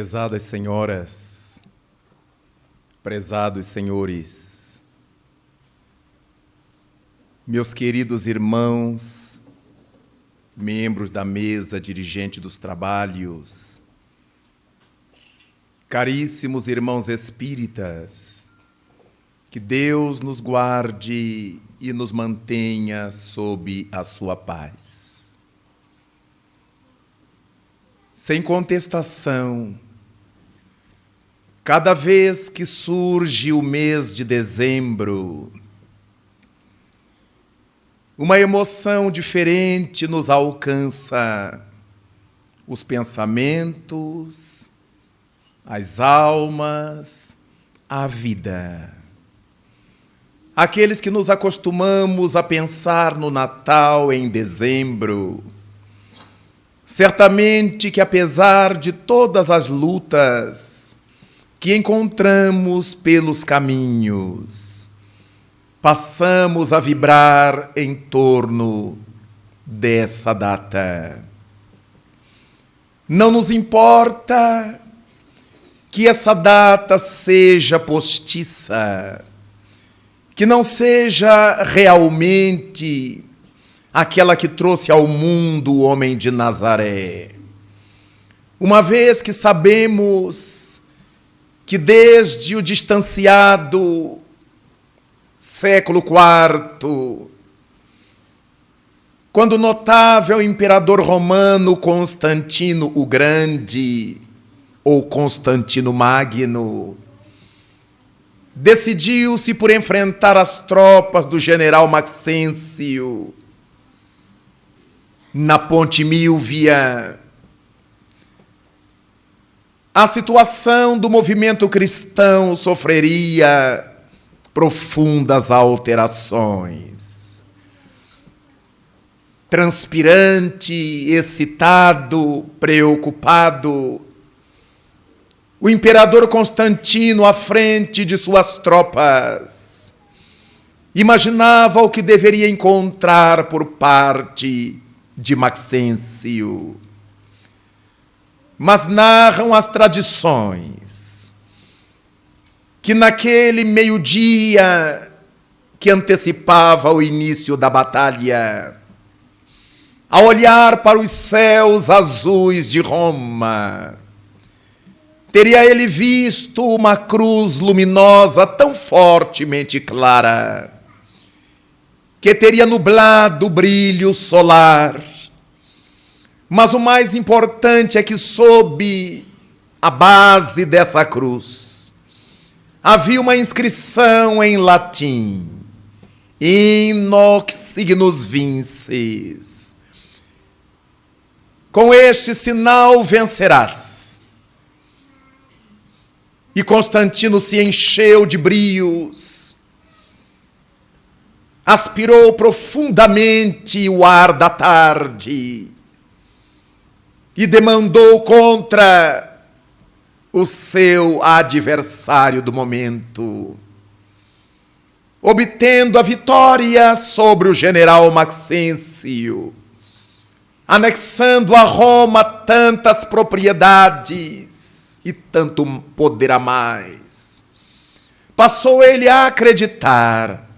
Prezadas senhoras, prezados senhores, meus queridos irmãos, membros da mesa dirigente dos trabalhos, caríssimos irmãos espíritas, que Deus nos guarde e nos mantenha sob a sua paz. Sem contestação, cada vez que surge o mês de dezembro, uma emoção diferente nos alcança os pensamentos, as almas, a vida. Aqueles que nos acostumamos a pensar no Natal em dezembro, certamente que apesar de todas as lutas que encontramos pelos caminhos, passamos a vibrar em torno dessa data. Não nos importa que essa data seja postiça, que não seja realmente aquela que trouxe ao mundo o homem de Nazaré. Uma vez que sabemos que desde o distanciado século IV, quando o notável imperador romano Constantino o Grande, ou Constantino Magno, decidiu-se por enfrentar as tropas do general Maxêncio na Ponte Milvia, a situação do movimento cristão sofreria profundas alterações. Transpirante, excitado, preocupado, o imperador Constantino, à frente de suas tropas, imaginava o que deveria encontrar por parte de Maxêncio. Mas narram as tradições que naquele meio-dia que antecipava o início da batalha, ao olhar para os céus azuis de Roma, teria ele visto uma cruz luminosa tão fortemente clara que teria nublado o brilho solar. Mas o mais importante é que sob a base dessa cruz havia uma inscrição em latim: In nox signus vinces. Com este sinal vencerás. E Constantino se encheu de brios, aspirou profundamente o ar da tarde e demandou contra o seu adversário do momento, obtendo a vitória sobre o general Maxêncio, anexando a Roma tantas propriedades e tanto poder a mais. Passou ele a acreditar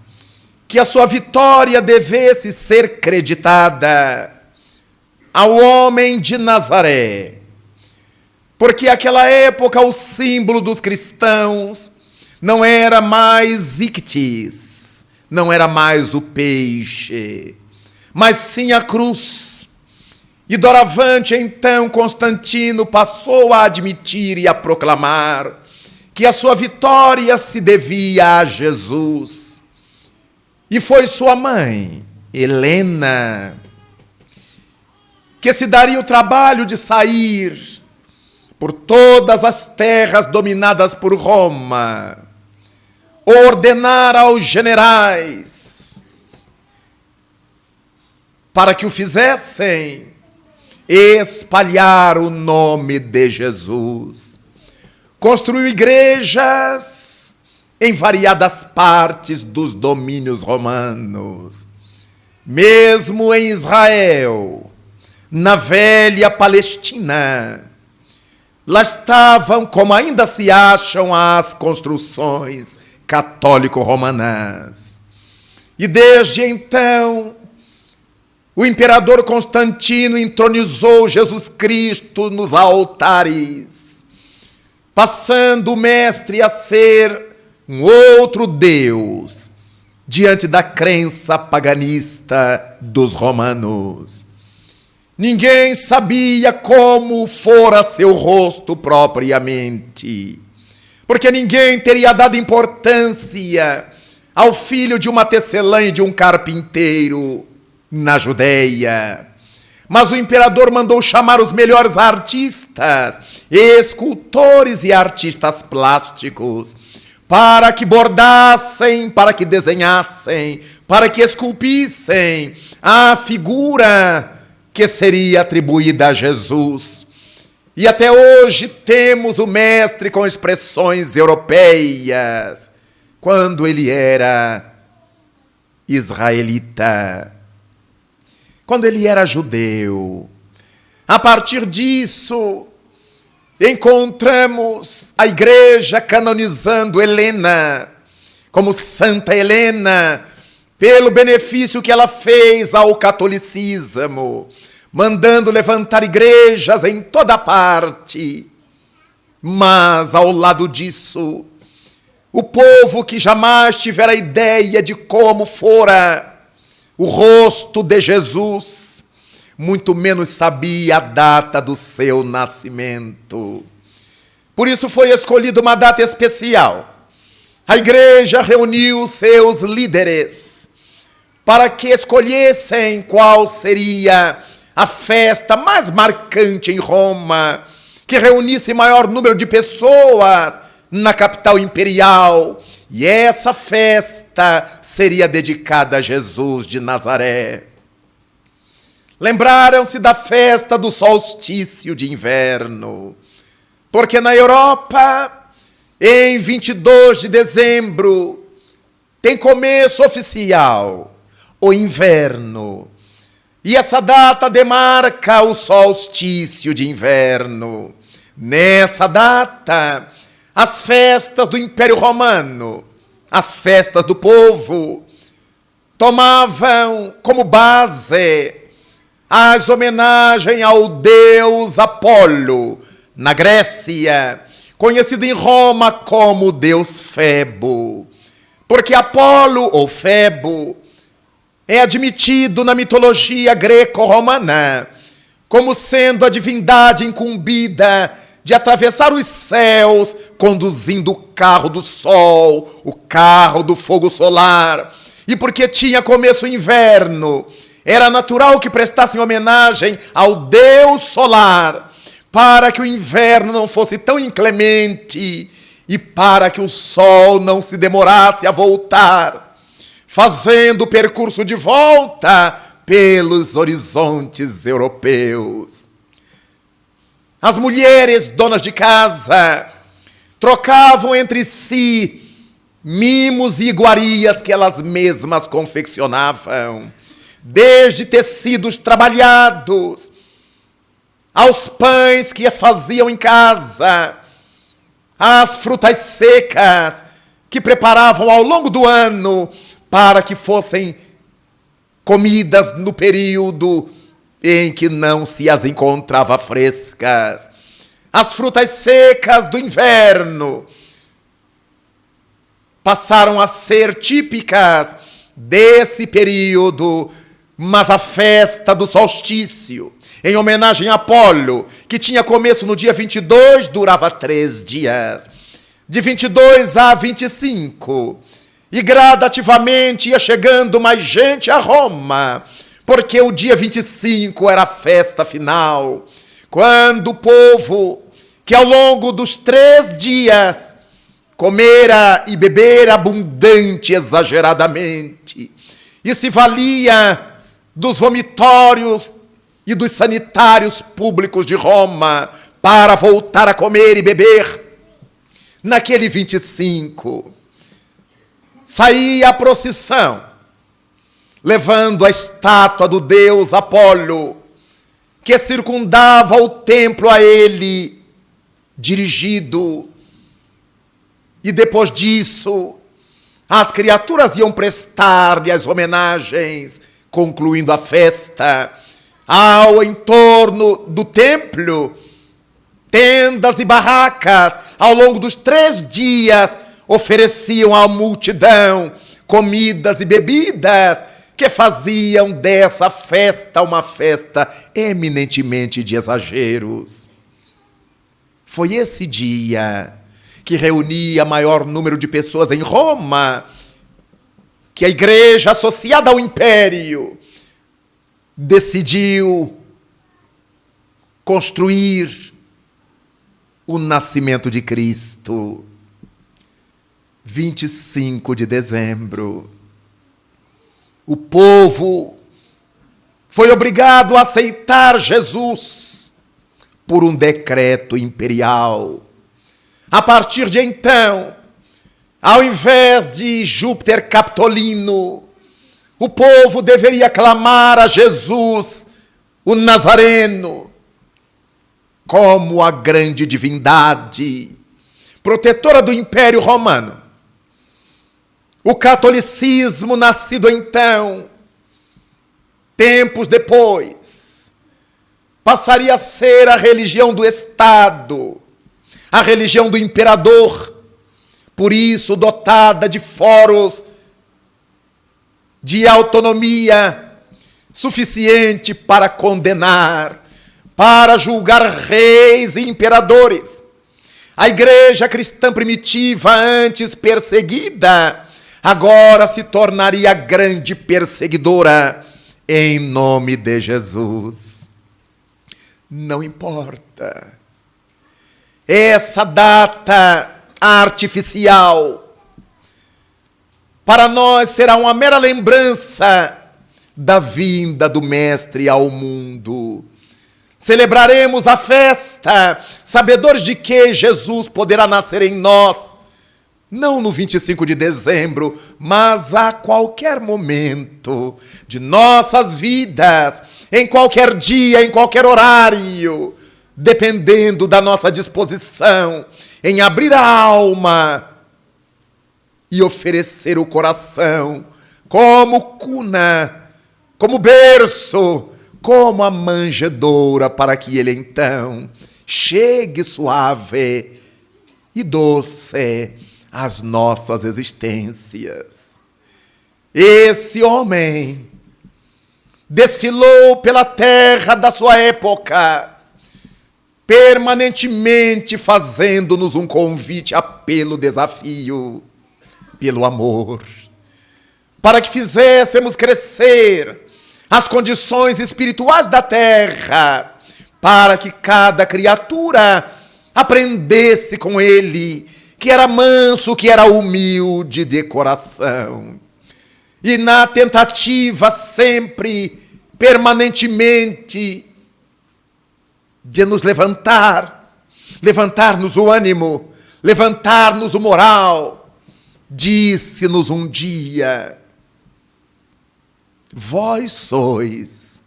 que a sua vitória devesse ser creditada ao homem de Nazaré, porque naquela época o símbolo dos cristãos não era mais ictis, não era mais o peixe, mas sim a cruz. E doravante, então, Constantino passou a admitir e a proclamar que a sua vitória se devia a Jesus. E foi sua mãe, Helena, que se daria o trabalho de sair por todas as terras dominadas por Roma, ordenar aos generais para que o fizessem espalhar o nome de Jesus. Construiu igrejas em variadas partes dos domínios romanos, mesmo em Israel, na velha Palestina, Lá estavam, como ainda se acham, as construções católico-romanas. E desde então, o imperador Constantino entronizou Jesus Cristo nos altares, passando o mestre a ser um outro Deus, diante da crença paganista dos romanos. Ninguém sabia como fora seu rosto propriamente, porque ninguém teria dado importância ao filho de uma tecelã e de um carpinteiro na Judeia. Mas o imperador mandou chamar os melhores artistas, escultores e artistas plásticos, para que bordassem, para que desenhassem, para que esculpissem a figura que seria atribuída a Jesus. E até hoje temos o mestre com expressões europeias, quando ele era israelita, quando ele era judeu. A partir disso, encontramos a igreja canonizando Helena como Santa Helena, pelo benefício que ela fez ao catolicismo, mandando levantar igrejas em toda parte. Mas, ao lado disso, o povo que jamais tivera ideia de como fora o rosto de Jesus, muito menos sabia a data do seu nascimento. Por isso foi escolhida uma data especial. A igreja reuniu seus líderes para que escolhessem qual seria a festa mais marcante em Roma, que reunisse maior número de pessoas na capital imperial. E essa festa seria dedicada a Jesus de Nazaré. Lembraram-se da festa do solstício de inverno, porque na Europa, em 22 de dezembro, tem começo oficial o inverno. E essa data demarca o solstício de inverno. Nessa data, as festas do Império Romano, as festas do povo, tomavam como base as homenagens ao deus Apolo, na Grécia, conhecido em Roma como deus Febo. Porque Apolo, ou Febo, é admitido na mitologia greco-romana como sendo a divindade incumbida de atravessar os céus, conduzindo o carro do sol, o carro do fogo solar. E porque tinha começo o inverno, era natural que prestassem homenagem ao deus solar, para que o inverno não fosse tão inclemente e para que o sol não se demorasse a voltar, fazendo o percurso de volta pelos horizontes europeus. As mulheres donas de casa trocavam entre si mimos e iguarias que elas mesmas confeccionavam, desde tecidos trabalhados, aos pães que faziam em casa, às frutas secas que preparavam ao longo do ano para que fossem comidas no período em que não se as encontrava frescas. As frutas secas do inverno passaram a ser típicas desse período, mas a festa do solstício, em homenagem a Apolo, que tinha começo no dia 22, durava 3 dias, de 22 a 25, e gradativamente ia chegando mais gente a Roma, porque o dia 25 era a festa final, quando o povo, que ao longo dos 3 dias comera e bebera abundante, exageradamente, e se valia dos vomitórios e dos sanitários públicos de Roma para voltar a comer e beber, naquele 25, saía a procissão, levando a estátua do deus Apolo, que circundava o templo a ele, dirigido. E depois disso, as criaturas iam prestar-lhe as homenagens, concluindo a festa. Ao entorno do templo, tendas e barracas, ao longo dos 3 dias, ofereciam à multidão comidas e bebidas que faziam dessa festa uma festa eminentemente de exageros. Foi esse dia que reunia maior número de pessoas em Roma, que a igreja associada ao império decidiu construir o nascimento de Cristo. 25 de dezembro. O povo foi obrigado a aceitar Jesus por um decreto imperial. A partir de então, ao invés de Júpiter Capitolino, o povo deveria clamar a Jesus, o Nazareno, como a grande divindade, protetora do Império Romano. O catolicismo, nascido então, tempos depois, passaria a ser a religião do Estado, a religião do imperador, por isso dotada de foros de autonomia suficiente para condenar, para julgar reis e imperadores. A igreja cristã primitiva, antes perseguida, agora se tornaria grande perseguidora em nome de Jesus. Não importa. Essa data artificial para nós será uma mera lembrança da vinda do Mestre ao mundo. Celebraremos a festa, sabedores de que Jesus poderá nascer em nós, não no 25 de dezembro, mas a qualquer momento de nossas vidas, em qualquer dia, em qualquer horário, dependendo da nossa disposição em abrir a alma e oferecer o coração como cuna, como berço, como a manjedoura, para que ele então chegue suave e doce às nossas existências. Esse homem desfilou pela terra da sua época, permanentemente fazendo-nos um convite, apelo, desafio, pelo amor, para que fizéssemos crescer as condições espirituais da terra, para que cada criatura aprendesse com ele, que era manso, que era humilde de coração. E na tentativa sempre, permanentemente, de nos levantar-nos o ânimo, levantar-nos o moral, disse-nos um dia: vós sois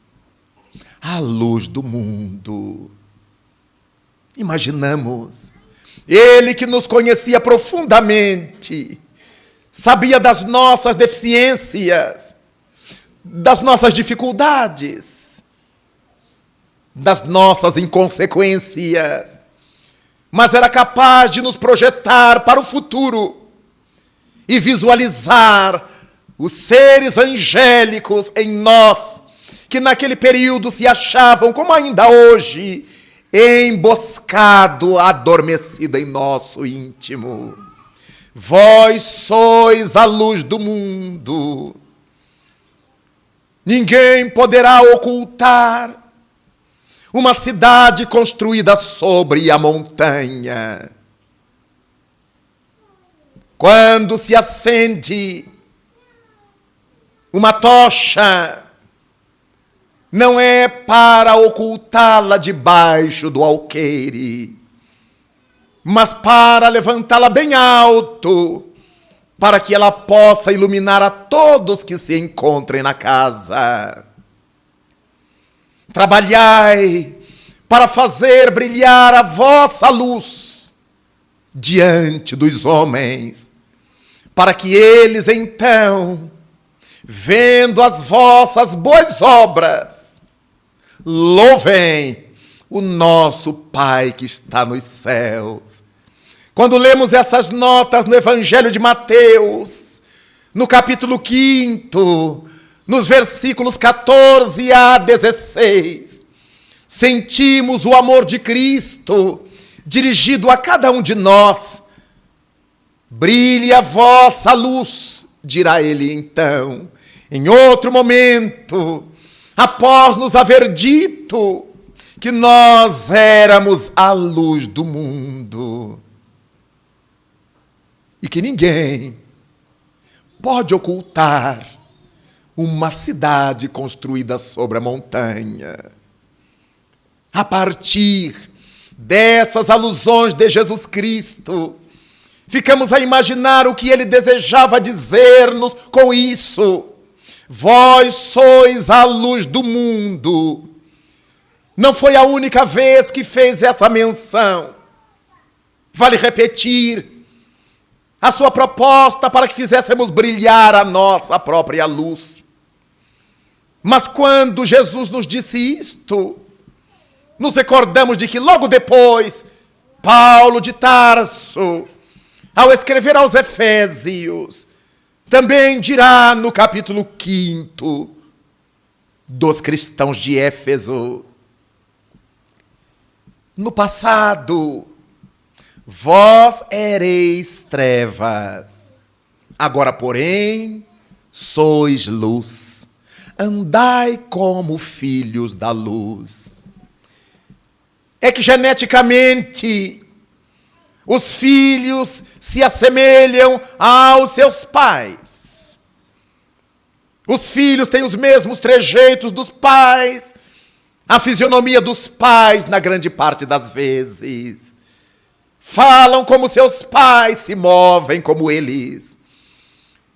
a luz do mundo. Imaginamos, ele que nos conhecia profundamente, sabia das nossas deficiências, das nossas dificuldades, das nossas inconsequências, mas era capaz de nos projetar para o futuro e visualizar os seres angélicos em nós, que naquele período se achavam, como ainda hoje, emboscado, adormecido em nosso íntimo. Vós sois a luz do mundo. Ninguém poderá ocultar uma cidade construída sobre a montanha. Quando se acende uma tocha, não é para ocultá-la debaixo do alqueire, mas para levantá-la bem alto, para que ela possa iluminar a todos que se encontrem na casa. Trabalhai para fazer brilhar a vossa luz diante dos homens, para que eles então, vendo as vossas boas obras, louvem o nosso Pai que está nos céus. Quando lemos essas notas no Evangelho de Mateus, no capítulo 5, nos versículos 14 a 16, sentimos o amor de Cristo dirigido a cada um de nós. Brilhe a vossa luz, dirá ele então, em outro momento, após nos haver dito que nós éramos a luz do mundo e que ninguém pode ocultar uma cidade construída sobre a montanha. A partir dessas alusões de Jesus Cristo, ficamos a imaginar o que ele desejava dizer-nos com isso. Vós sois a luz do mundo. Não foi a única vez que fez essa menção. Vale repetir a sua proposta para que fizéssemos brilhar a nossa própria luz. Mas quando Jesus nos disse isto, nos recordamos de que logo depois, Paulo de Tarso, ao escrever aos Efésios, também dirá no capítulo 5 dos cristãos de Éfeso: no passado, vós ereis trevas, agora, porém, sois luz. Andai como filhos da luz. É que geneticamente os filhos se assemelham aos seus pais. Os filhos têm os mesmos trejeitos dos pais, a fisionomia dos pais, na grande parte das vezes. Falam como seus pais, se movem como eles.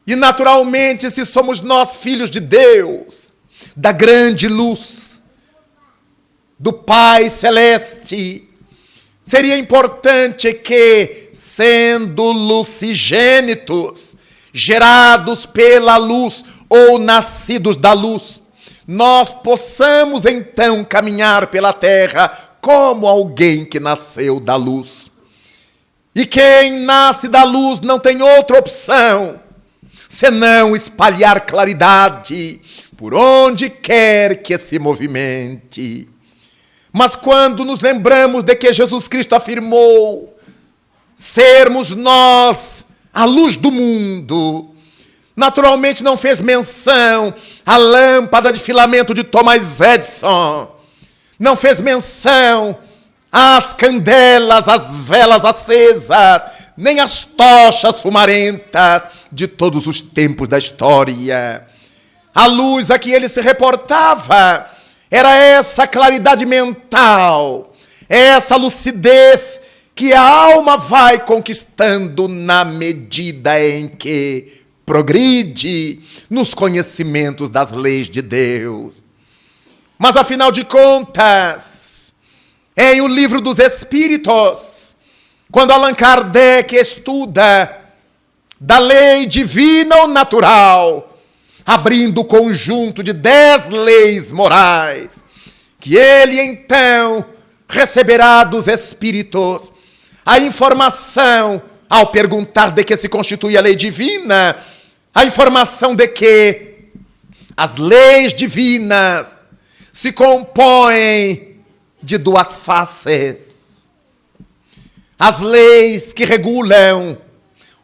E naturalmente, se somos nós filhos de Deus, da grande luz, do Pai Celeste, seria importante que, sendo lucigênitos, gerados pela luz ou nascidos da luz, nós possamos então caminhar pela terra como alguém que nasceu da luz. E quem nasce da luz não tem outra opção senão espalhar claridade por onde quer que se movimente. Mas quando nos lembramos de que Jesus Cristo afirmou sermos nós a luz do mundo, naturalmente não fez menção à lâmpada de filamento de Thomas Edison, não fez menção às candelas, às velas acesas, nem às tochas fumarentas de todos os tempos da história. A luz a que ele se reportava era essa claridade mental, essa lucidez que a alma vai conquistando na medida em que progride nos conhecimentos das leis de Deus. Mas, afinal de contas, em O Livro dos Espíritos, quando Allan Kardec estuda da lei divina ou natural, abrindo o conjunto de 10 leis morais, que ele então receberá dos Espíritos a informação, ao perguntar de que se constitui a lei divina, a informação de que as leis divinas se compõem de 2 faces. As leis que regulam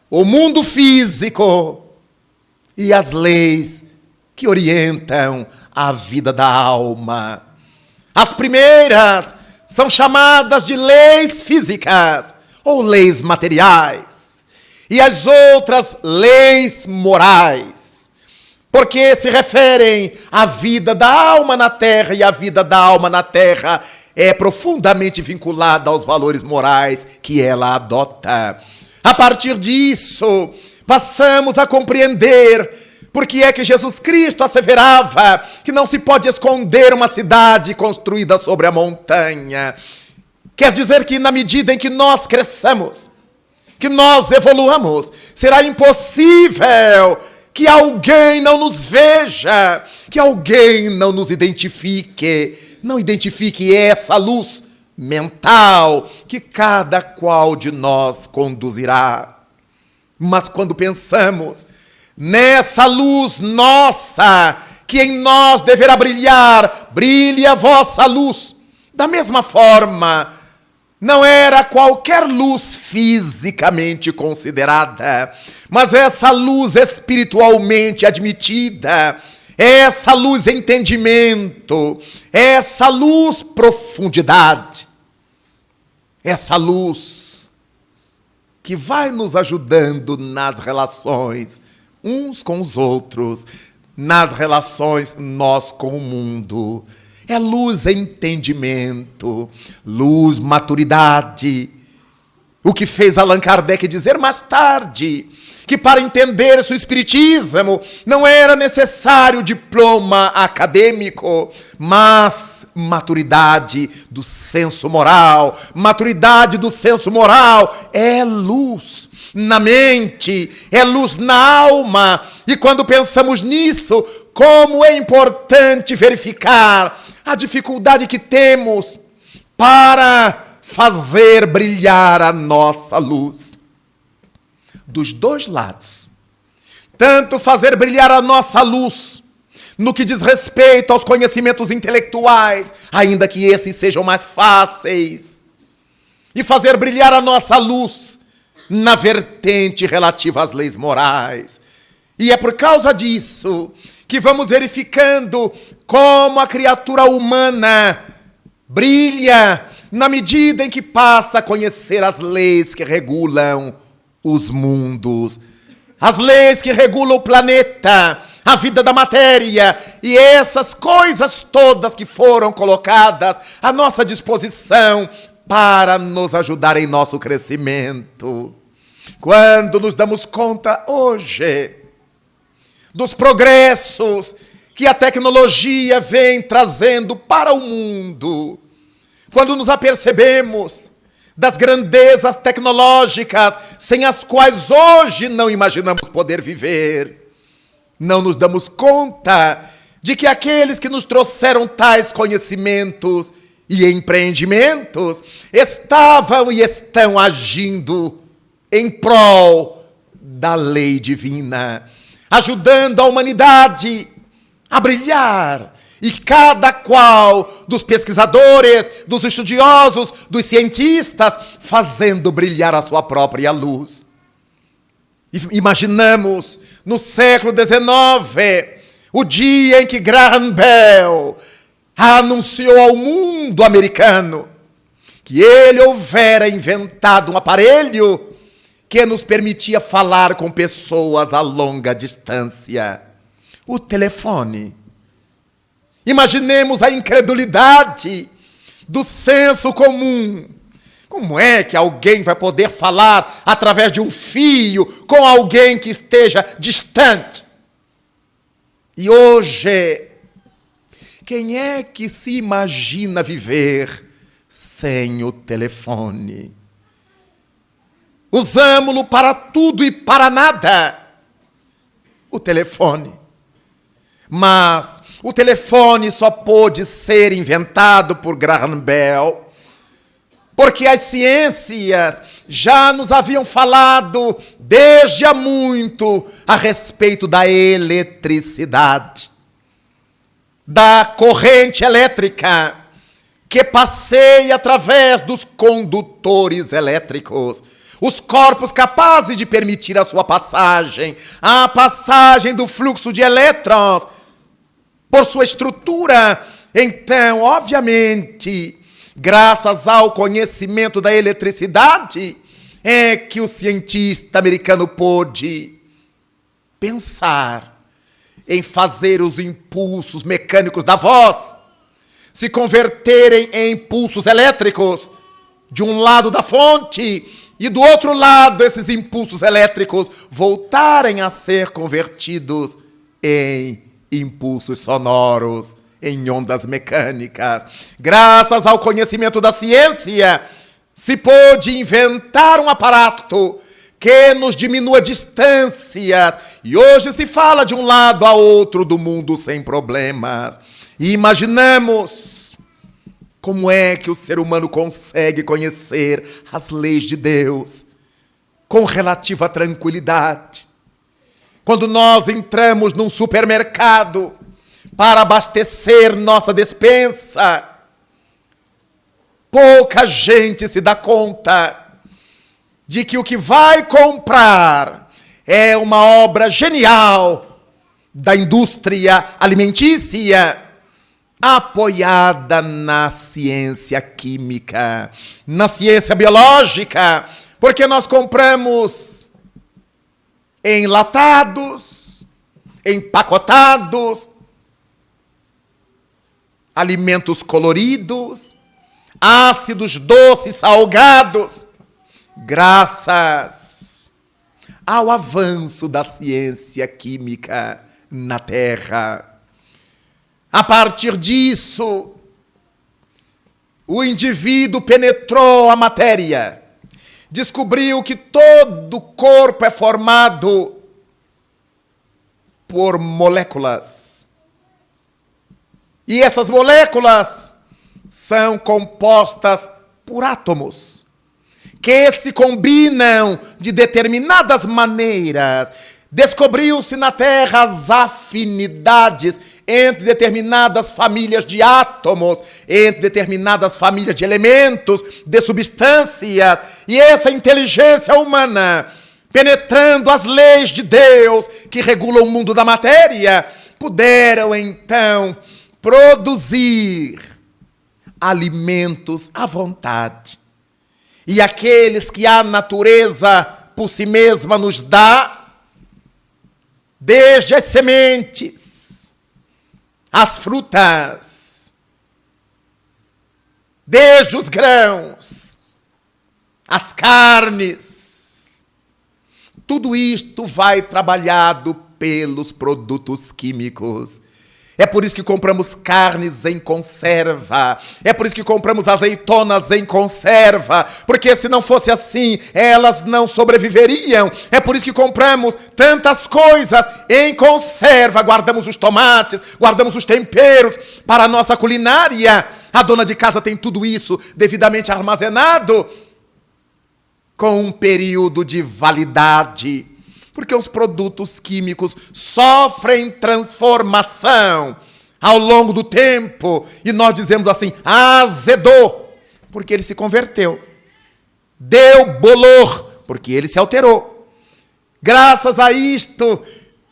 o mundo físico e as leis que orientam a vida da alma. As primeiras são chamadas de leis físicas ou leis materiais, e as outras leis morais, porque se referem à vida da alma na terra, e a vida da alma na terra é profundamente vinculada aos valores morais que ela adota. A partir disso, passamos a compreender Por que é que Jesus Cristo asseverava que não se pode esconder uma cidade construída sobre a montanha? Quer dizer que na medida em que nós cresçamos, que nós evoluamos, será impossível que alguém não nos veja, que alguém não nos identifique, não identifique essa luz mental que cada qual de nós conduzirá. Mas quando pensamos nessa luz nossa, que em nós deverá brilhar, brilhe a vossa luz. Da mesma forma, não era qualquer luz fisicamente considerada, mas essa luz espiritualmente admitida, essa luz entendimento, essa luz profundidade, essa luz que vai nos ajudando nas relações uns com os outros, nas relações nós com o mundo. É luz entendimento, luz maturidade. O que fez Allan Kardec dizer mais tarde que para entender-se o espiritismo não era necessário diploma acadêmico, mas maturidade do senso moral. Maturidade do senso moral é luz na mente, é luz na alma. E quando pensamos nisso, como é importante verificar a dificuldade que temos para fazer brilhar a nossa luz. Dos dois lados. Tanto fazer brilhar a nossa luz no que diz respeito aos conhecimentos intelectuais, ainda que esses sejam mais fáceis, e fazer brilhar a nossa luz na vertente relativa às leis morais. E é por causa disso que vamos verificando como a criatura humana brilha na medida em que passa a conhecer as leis que regulam os mundos, as leis que regulam o planeta, a vida da matéria e essas coisas todas que foram colocadas à nossa disposição para nos ajudar em nosso crescimento. Quando nos damos conta hoje dos progressos que a tecnologia vem trazendo para o mundo, quando nos apercebemos das grandezas tecnológicas sem as quais hoje não imaginamos poder viver, não nos damos conta de que aqueles que nos trouxeram tais conhecimentos e empreendimentos estavam e estão agindo em prol da lei divina, ajudando a humanidade a brilhar. E cada qual dos pesquisadores, dos estudiosos, dos cientistas, fazendo brilhar a sua própria luz. Imaginamos no século XIX, o dia em que Graham Bell anunciou ao mundo americano que ele houvera inventado um aparelho que nos permitia falar com pessoas a longa distância. O telefone. Imaginemos a incredulidade do senso comum. Como é que alguém vai poder falar através de um fio com alguém que esteja distante? E hoje, quem é que se imagina viver sem o telefone? Usamo-lo para tudo e para nada. O telefone. Mas o telefone só pôde ser inventado por Graham Bell porque as ciências já nos haviam falado desde há muito a respeito da eletricidade, da corrente elétrica que passeia através dos condutores elétricos, os corpos capazes de permitir a sua passagem, a passagem do fluxo de elétrons por sua estrutura. Então, obviamente, graças ao conhecimento da eletricidade, é que o cientista americano pôde pensar em fazer os impulsos mecânicos da voz se converterem em impulsos elétricos de um lado da fonte e do outro lado esses impulsos elétricos voltarem a ser convertidos em impulsos sonoros, em ondas mecânicas. Graças ao conhecimento da ciência, se pôde inventar um aparato que nos diminua distâncias. E hoje se fala de um lado a outro do mundo sem problemas. E imaginamos como é que o ser humano consegue conhecer as leis de Deus com relativa tranquilidade. Quando nós entramos num supermercado para abastecer nossa despensa, pouca gente se dá conta de que o que vai comprar é uma obra genial da indústria alimentícia, apoiada na ciência química, na ciência biológica, porque nós compramos enlatados, empacotados, alimentos coloridos, ácidos, doces, salgados, graças ao avanço da ciência química na Terra. A partir disso, o indivíduo penetrou a matéria, descobriu que todo o corpo é formado por moléculas. E essas moléculas são compostas por átomos, que se combinam de determinadas maneiras. Descobriu-se na Terra as afinidades entre determinadas famílias de átomos, entre determinadas famílias de elementos, de substâncias. E essa inteligência humana, penetrando as leis de Deus que regulam o mundo da matéria, puderam então produzir alimentos à vontade. E aqueles que a natureza por si mesma nos dá, desde as sementes, as frutas, desde os grãos, as carnes, tudo isto vai trabalhado pelos produtos químicos. É por isso que compramos carnes em conserva. É por isso que compramos azeitonas em conserva. Porque se não fosse assim, elas não sobreviveriam. É por isso que compramos tantas coisas em conserva. Guardamos os tomates, guardamos os temperos para a nossa culinária. A dona de casa tem tudo isso devidamente armazenado com um período de validade. Porque os produtos químicos sofrem transformação ao longo do tempo. E nós dizemos assim, azedou, porque ele se converteu. Deu bolor, porque ele se alterou. Graças a isto,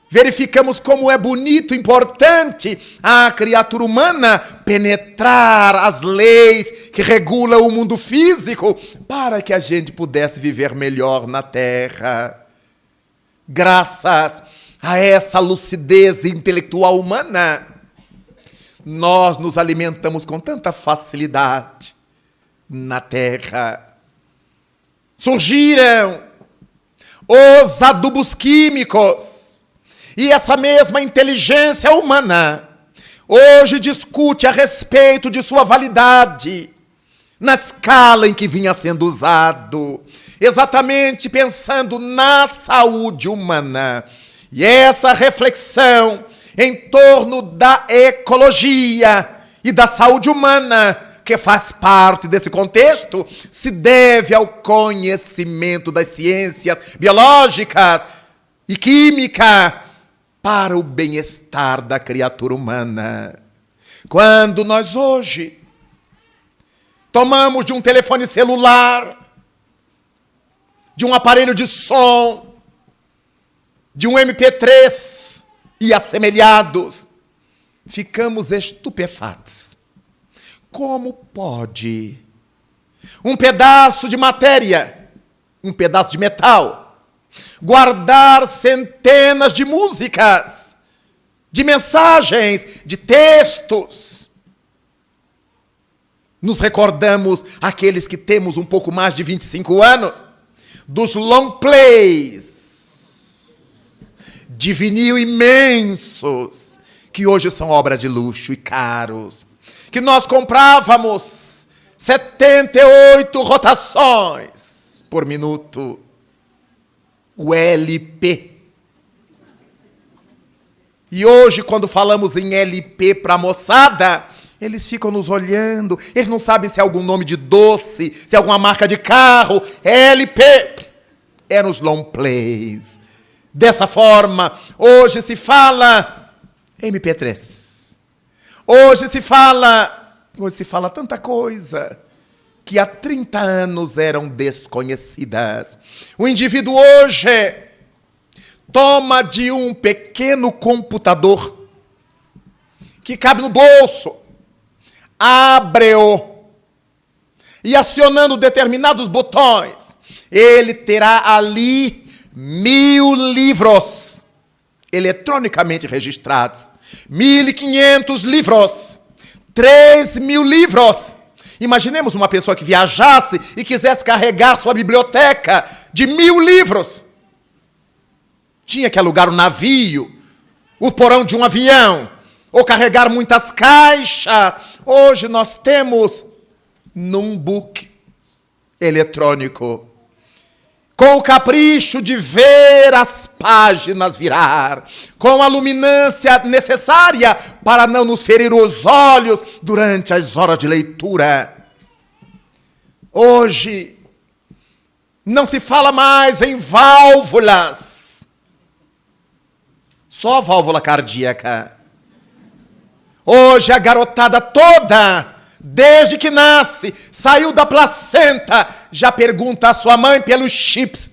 verificamos como é bonito, importante a criatura humana penetrar as leis que regulam o mundo físico para que a gente pudesse viver melhor na Terra. Graças a essa lucidez intelectual humana, nós nos alimentamos com tanta facilidade na Terra. Surgiram os adubos químicos e essa mesma inteligência humana hoje discute a respeito de sua validade na escala em que vinha sendo usado. Exatamente pensando na saúde humana. E essa reflexão em torno da ecologia e da saúde humana, que faz parte desse contexto, se deve ao conhecimento das ciências biológicas e química para o bem-estar da criatura humana. Quando nós hoje tomamos de um telefone celular, de um aparelho de som, de um MP3 e assemelhados, ficamos estupefatos. Como pode um pedaço de matéria, um pedaço de metal, guardar centenas de músicas, de mensagens, de textos? Nos recordamos, aqueles que temos um pouco mais de 25 anos, dos long plays de vinil imensos, que hoje são obra de luxo e caros, que nós comprávamos 78 rotações por minuto. O LP. E hoje, quando falamos em LP para a moçada, eles ficam nos olhando, eles não sabem se é algum nome de doce, se é alguma marca de carro. LP é nos long plays. Dessa forma, hoje se fala MP3. Hoje se fala tanta coisa que há 30 anos eram desconhecidas. O indivíduo hoje toma de um pequeno computador que cabe no bolso, abre-o e acionando determinados botões, ele terá ali 1.000 livros eletronicamente registrados, 1.500 livros, 3.000 livros. Imaginemos uma pessoa que viajasse e quisesse carregar sua biblioteca de 1.000 livros. Tinha que alugar um navio, o porão de um avião, ou carregar muitas caixas. Hoje nós temos num book eletrônico, com o capricho de ver as páginas virar, com a luminância necessária para não nos ferir os olhos durante as horas de leitura. Hoje não se fala mais em válvulas, só válvula cardíaca. Hoje a garotada toda, desde que nasce, saiu da placenta, já pergunta à sua mãe pelos chips.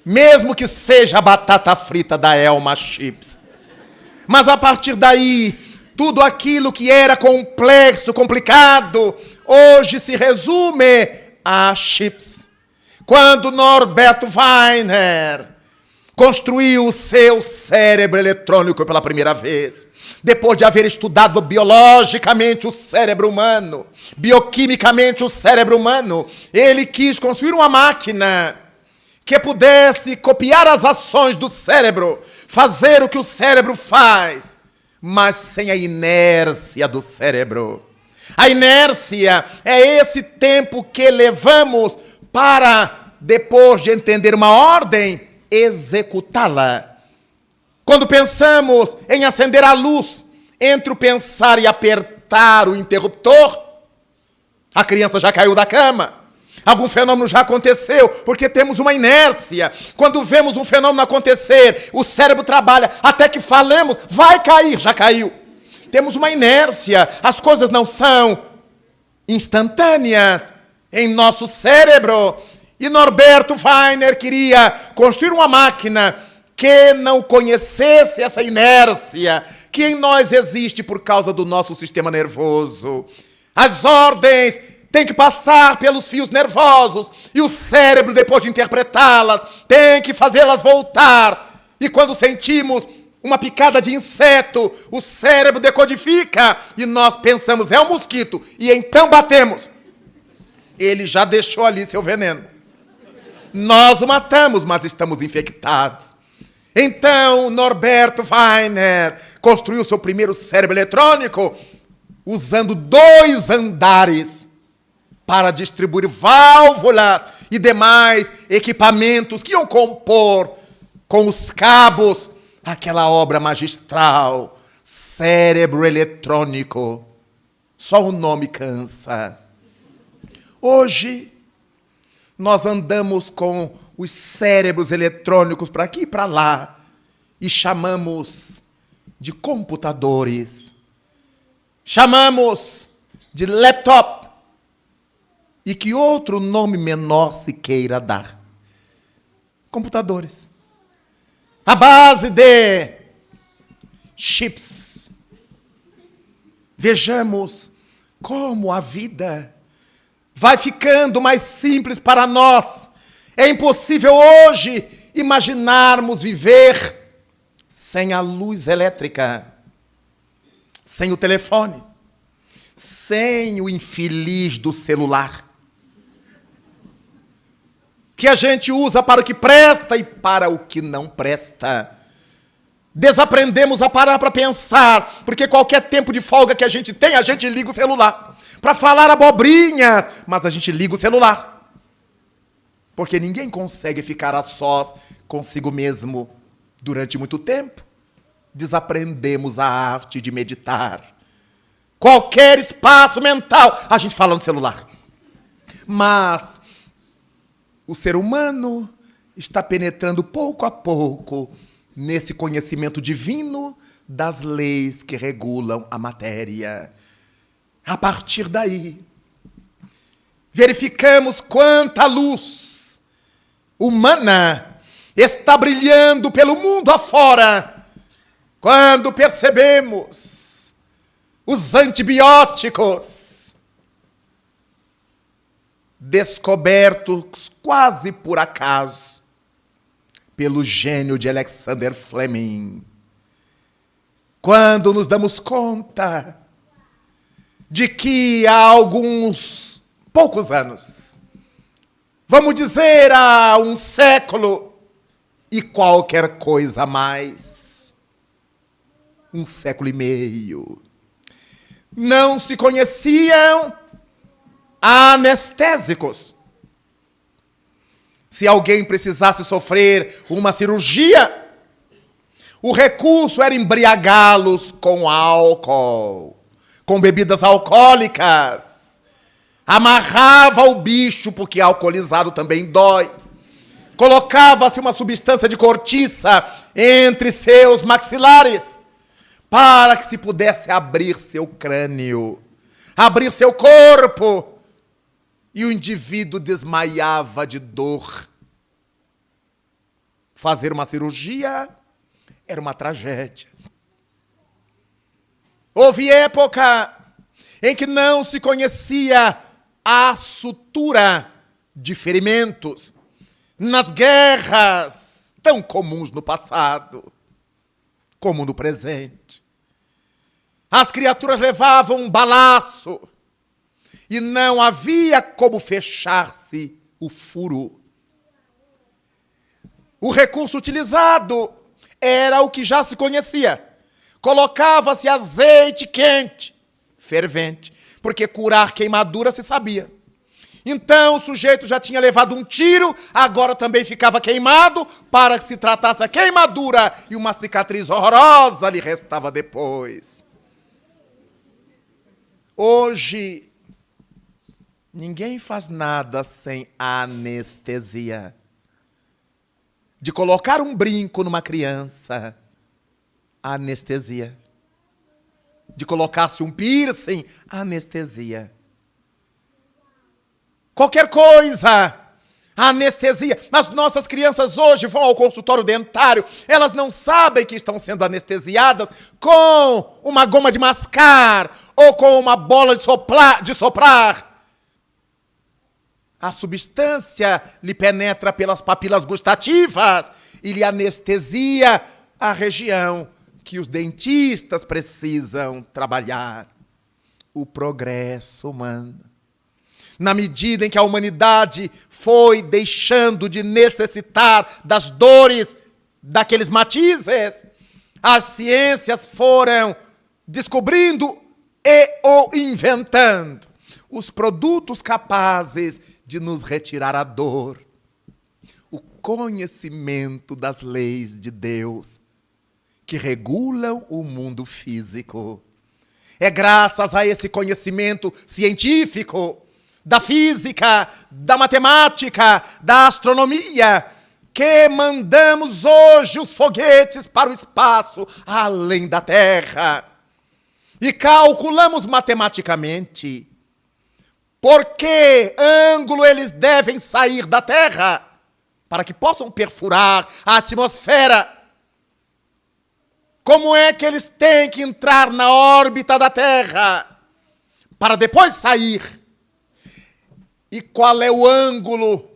Mesmo que seja a batata frita da Elma Chips. Mas a partir daí, tudo aquilo que era complexo, complicado, hoje se resume a chips. Quando Norberto Weiner construiu o seu cérebro eletrônico pela primeira vez, depois de haver estudado biologicamente o cérebro humano, bioquimicamente o cérebro humano, ele quis construir uma máquina que pudesse copiar as ações do cérebro, fazer o que o cérebro faz, mas sem a inércia do cérebro. A inércia é esse tempo que levamos para, depois de entender uma ordem, executá-la. Quando pensamos em acender a luz, entre o pensar e apertar o interruptor, a criança já caiu da cama. Algum fenômeno já aconteceu, porque temos uma inércia. Quando vemos um fenômeno acontecer, o cérebro trabalha até que falemos, vai cair, já caiu. Temos uma inércia, as coisas não são instantâneas em nosso cérebro. E Norberto Weiner queria construir uma máquina que não conhecesse essa inércia que em nós existe por causa do nosso sistema nervoso. As ordens têm que passar pelos fios nervosos e o cérebro, depois de interpretá-las, tem que fazê-las voltar. E quando sentimos uma picada de inseto, o cérebro decodifica e nós pensamos, é um mosquito, e então batemos. Ele já deixou ali seu veneno. Nós o matamos, mas estamos infectados. Então, Norberto Weiner construiu seu primeiro cérebro eletrônico usando 2 andares para distribuir válvulas e demais equipamentos que iam compor com os cabos aquela obra magistral, cérebro eletrônico. Só o nome cansa. Hoje, nós andamos com os cérebros eletrônicos para aqui e para lá e chamamos de computadores, chamamos de laptop e que outro nome menor se queira dar. Computadores. A base de chips. Vejamos como a vida vai ficando mais simples para nós. É impossível hoje imaginarmos viver sem a luz elétrica, sem o telefone, sem o infeliz do celular. que a gente usa para o que presta e para o que não presta. Desaprendemos a parar para pensar, porque qualquer tempo de folga que a gente tem, a gente liga o celular para falar abobrinhas, mas a gente liga o celular. Porque ninguém consegue ficar a sós consigo mesmo durante muito tempo. Desaprendemos a arte de meditar. Qualquer espaço mental, a gente fala no celular. Mas o ser humano está penetrando pouco a pouco nesse conhecimento divino das leis que regulam a matéria. A partir daí, verificamos quanta luz humana está brilhando pelo mundo afora, quando percebemos os antibióticos descobertos quase por acaso pelo gênio de Alexander Fleming. Quando nos damos conta de que há alguns poucos anos, vamos dizer há um século e qualquer coisa a mais, 1,5 séculos, não se conheciam anestésicos. Se alguém precisasse sofrer uma cirurgia, o recurso era embriagá-los com álcool, com bebidas alcoólicas. Amarrava o bicho, porque alcoolizado também dói. Colocava-se uma substância de cortiça entre seus maxilares, para que se pudesse abrir seu crânio, abrir seu corpo, e o indivíduo desmaiava de dor. Fazer uma cirurgia era uma tragédia. Houve época em que não se conhecia a sutura de ferimentos nas guerras tão comuns no passado, como no presente. As criaturas levavam um balaço e não havia como fechar-se o furo. O recurso utilizado era o que já se conhecia. Colocava-se azeite quente, fervente, porque curar queimadura se sabia. Então o sujeito já tinha levado um tiro, agora também ficava queimado, para que se tratasse a queimadura e uma cicatriz horrorosa lhe restava depois. Hoje, ninguém faz nada sem anestesia. De colocar um brinco numa criança, anestesia. De colocar-se um piercing, anestesia. Qualquer coisa, anestesia. As nossas crianças hoje vão ao consultório dentário, elas não sabem que estão sendo anestesiadas com uma goma de mascar ou com uma bola de soprar. A substância lhe penetra pelas papilas gustativas e lhe anestesia a região que os dentistas precisam trabalhar. O progresso humano. Na medida em que a humanidade foi deixando de necessitar das dores daqueles matizes, as ciências foram descobrindo e ou inventando os produtos capazes de nos retirar a dor. O conhecimento das leis de Deus que regulam o mundo físico. É graças a esse conhecimento científico, da física, da matemática, da astronomia, que mandamos hoje os foguetes para o espaço além da Terra. E calculamos matematicamente por que ângulo eles devem sair da Terra para que possam perfurar a atmosfera. Como é que eles têm que entrar na órbita da Terra para depois sair? E qual é o ângulo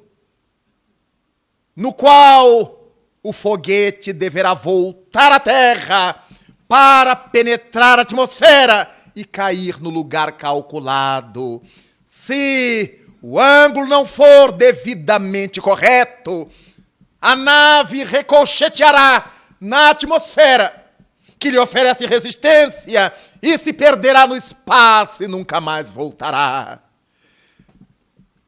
no qual o foguete deverá voltar à Terra para penetrar a atmosfera e cair no lugar calculado? Se o ângulo não for devidamente correto, a nave ricocheteará na atmosfera, que lhe oferece resistência, e se perderá no espaço e nunca mais voltará.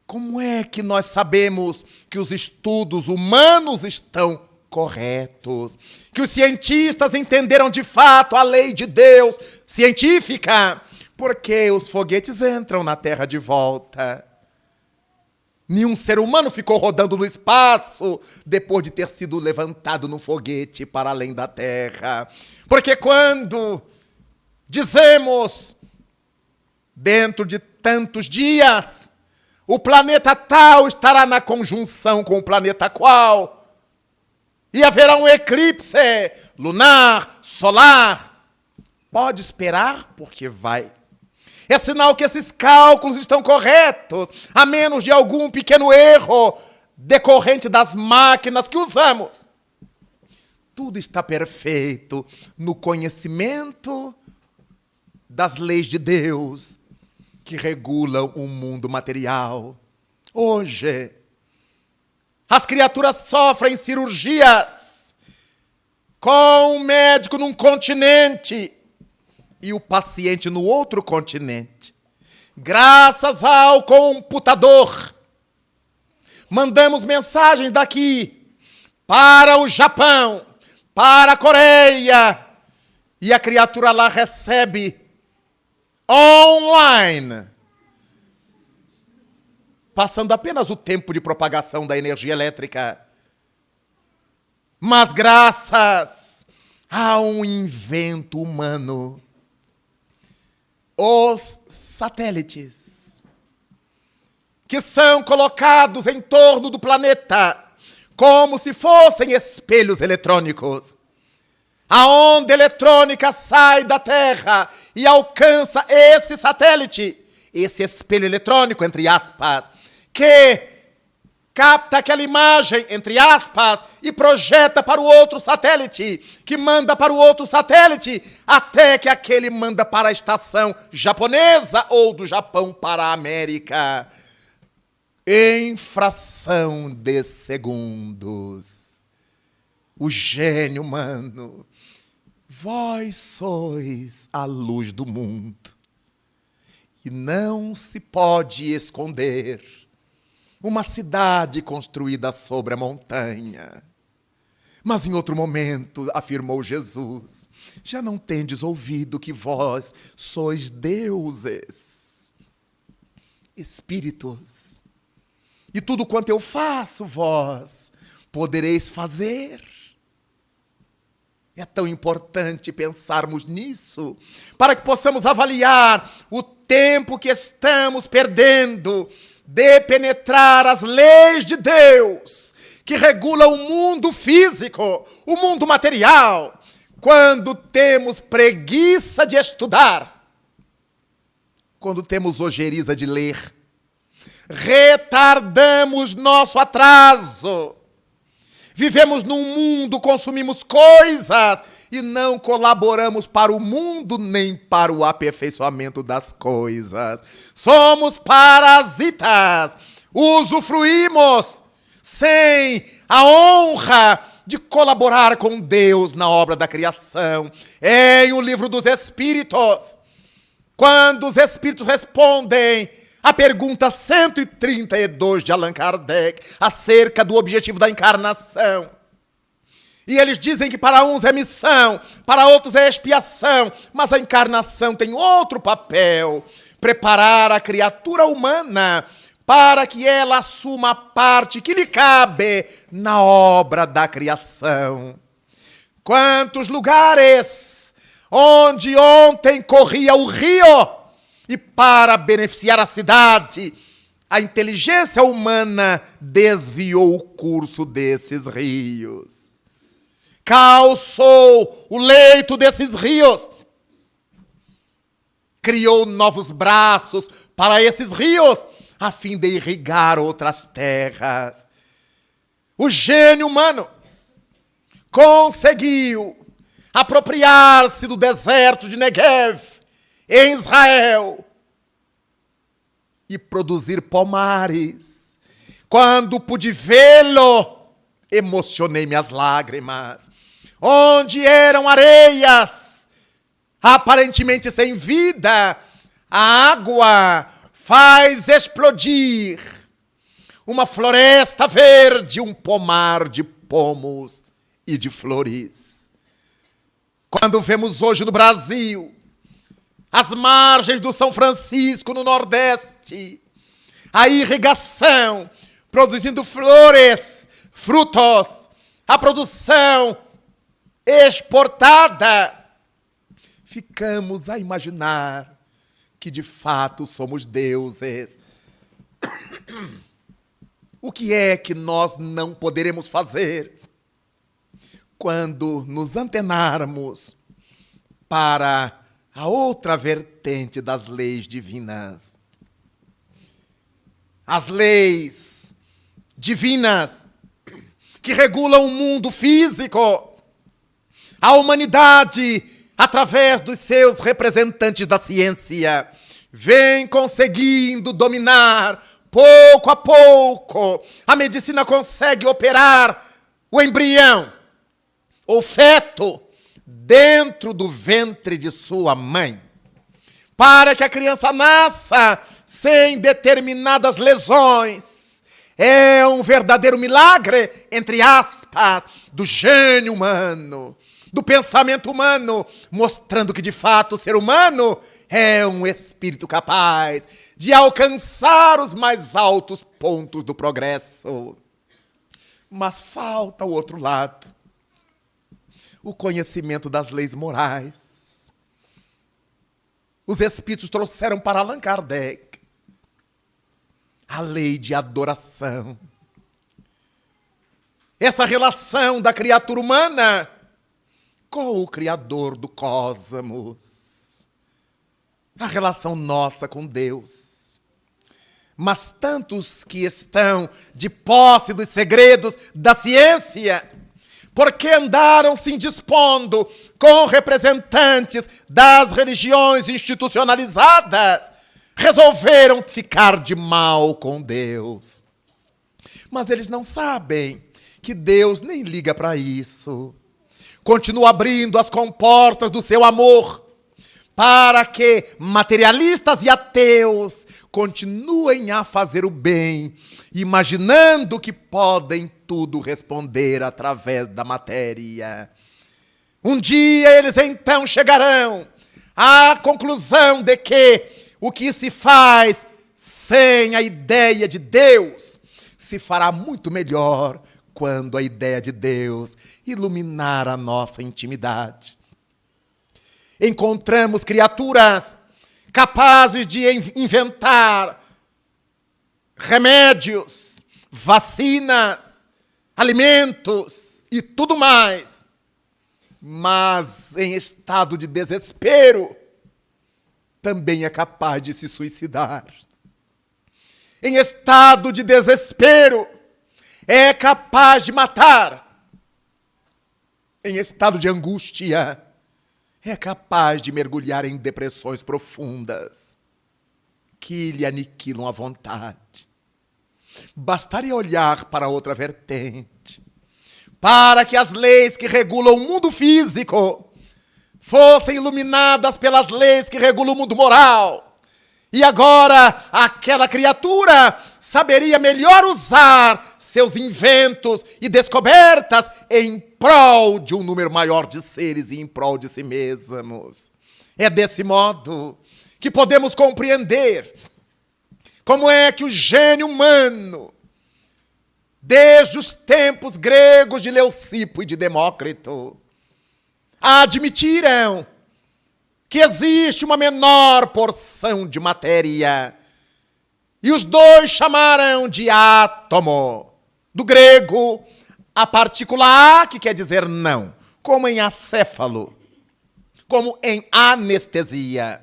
Como é que nós sabemos que os estudos humanos estão corretos? Que os cientistas entenderam de fato a lei de Deus científica? Porque os foguetes entram na Terra de volta. Nenhum ser humano ficou rodando no espaço depois de ter sido levantado num foguete para além da Terra. Porque quando dizemos, dentro de tantos dias, o planeta tal estará na conjunção com o planeta qual, e haverá um eclipse lunar, solar, pode esperar, porque vai. É sinal que esses cálculos estão corretos, a menos de algum pequeno erro decorrente das máquinas que usamos. Tudo está perfeito no conhecimento das leis de Deus que regulam o mundo material. Hoje, as criaturas sofrem cirurgias com o médico num continente e o paciente no outro continente. Graças ao computador, mandamos mensagens daqui para o Japão, para a Coreia, e a criatura lá recebe online, passando apenas o tempo de propagação da energia elétrica. Mas graças a um invento humano, os satélites, que são colocados em torno do planeta como se fossem espelhos eletrônicos. A onda eletrônica sai da Terra e alcança esse satélite, esse espelho eletrônico, entre aspas, que capta aquela imagem, entre aspas, e projeta para o outro satélite, que manda para o outro satélite, até que aquele manda para a estação japonesa ou do Japão para a América. Em fração de segundos. O gênio humano. Vós sois a luz do mundo. E não se pode esconder uma cidade construída sobre a montanha. Mas em outro momento, afirmou Jesus, já não tendes ouvido que vós sois deuses, espíritos, e tudo quanto eu faço, vós podereis fazer. É tão importante pensarmos nisso, para que possamos avaliar o tempo que estamos perdendo de penetrar as leis de Deus, que regulam o mundo físico, o mundo material, quando temos preguiça de estudar, quando temos ojeriza de ler, retardamos nosso atraso, vivemos num mundo, consumimos coisas e não colaboramos para o mundo nem para o aperfeiçoamento das coisas. Somos parasitas, usufruímos sem a honra de colaborar com Deus na obra da criação. Em o livro dos Espíritos, quando os Espíritos respondem a pergunta 132 de Allan Kardec, acerca do objetivo da encarnação. E eles dizem que para uns é missão, para outros é expiação, mas a encarnação tem outro papel: preparar a criatura humana para que ela assuma a parte que lhe cabe na obra da criação. Quantos lugares onde ontem corria o rio, e para beneficiar a cidade, a inteligência humana desviou o curso desses rios. Calçou o leito desses rios. Criou novos braços para esses rios, a fim de irrigar outras terras. O gênio humano conseguiu apropriar-se do deserto de Negev, em Israel, e produzir pomares. Quando pude vê-lo, emocionei minhas lágrimas. Onde eram areias, aparentemente sem vida, a água faz explodir uma floresta verde, um pomar de pomos e de flores. Quando vemos hoje no Brasil, as margens do São Francisco, no Nordeste, a irrigação produzindo flores, frutos, a produção exportada, ficamos a imaginar que de fato somos deuses. O que é que nós não poderemos fazer quando nos antenarmos para a outra vertente das leis divinas? As leis divinas que regulam o mundo físico, a humanidade, através dos seus representantes da ciência, vem conseguindo dominar pouco a pouco. A medicina consegue operar o embrião, o feto, dentro do ventre de sua mãe, para que a criança nasça sem determinadas lesões. É um verdadeiro milagre, entre aspas, do gênio humano, do pensamento humano, mostrando que, de fato, o ser humano é um espírito capaz de alcançar os mais altos pontos do progresso. Mas falta o outro lado, o conhecimento das leis morais. Os espíritos trouxeram para Allan Kardec a lei de adoração. Essa relação da criatura humana com o Criador do cosmos. A relação nossa com Deus. Mas tantos que estão de posse dos segredos da ciência, porque andaram se indispondo com representantes das religiões institucionalizadas, resolveram ficar de mal com Deus. Mas eles não sabem que Deus nem liga para isso. Continua abrindo as comportas do seu amor para que materialistas e ateus continuem a fazer o bem, imaginando que podem tudo responder através da matéria. Um dia eles então chegarão à conclusão de que o que se faz sem a ideia de Deus se fará muito melhor quando a ideia de Deus iluminar a nossa intimidade. Encontramos criaturas capazes de inventar remédios, vacinas, alimentos e tudo mais, mas em estado de desespero também é capaz de se suicidar. Em estado de desespero é capaz de matar. Em estado de angústia é capaz de mergulhar em depressões profundas que lhe aniquilam a vontade. Bastaria olhar para outra vertente, para que as leis que regulam o mundo físico fossem iluminadas pelas leis que regulam o mundo moral. E agora aquela criatura saberia melhor usar seus inventos e descobertas em prol de um número maior de seres e em prol de si mesmos. É desse modo que podemos compreender como é que o gênio humano, desde os tempos gregos de Leucipo e de Demócrito, admitiram que existe uma menor porção de matéria e os dois chamaram de átomo. Do grego, a partícula A, que quer dizer não, como em acéfalo, como em anestesia.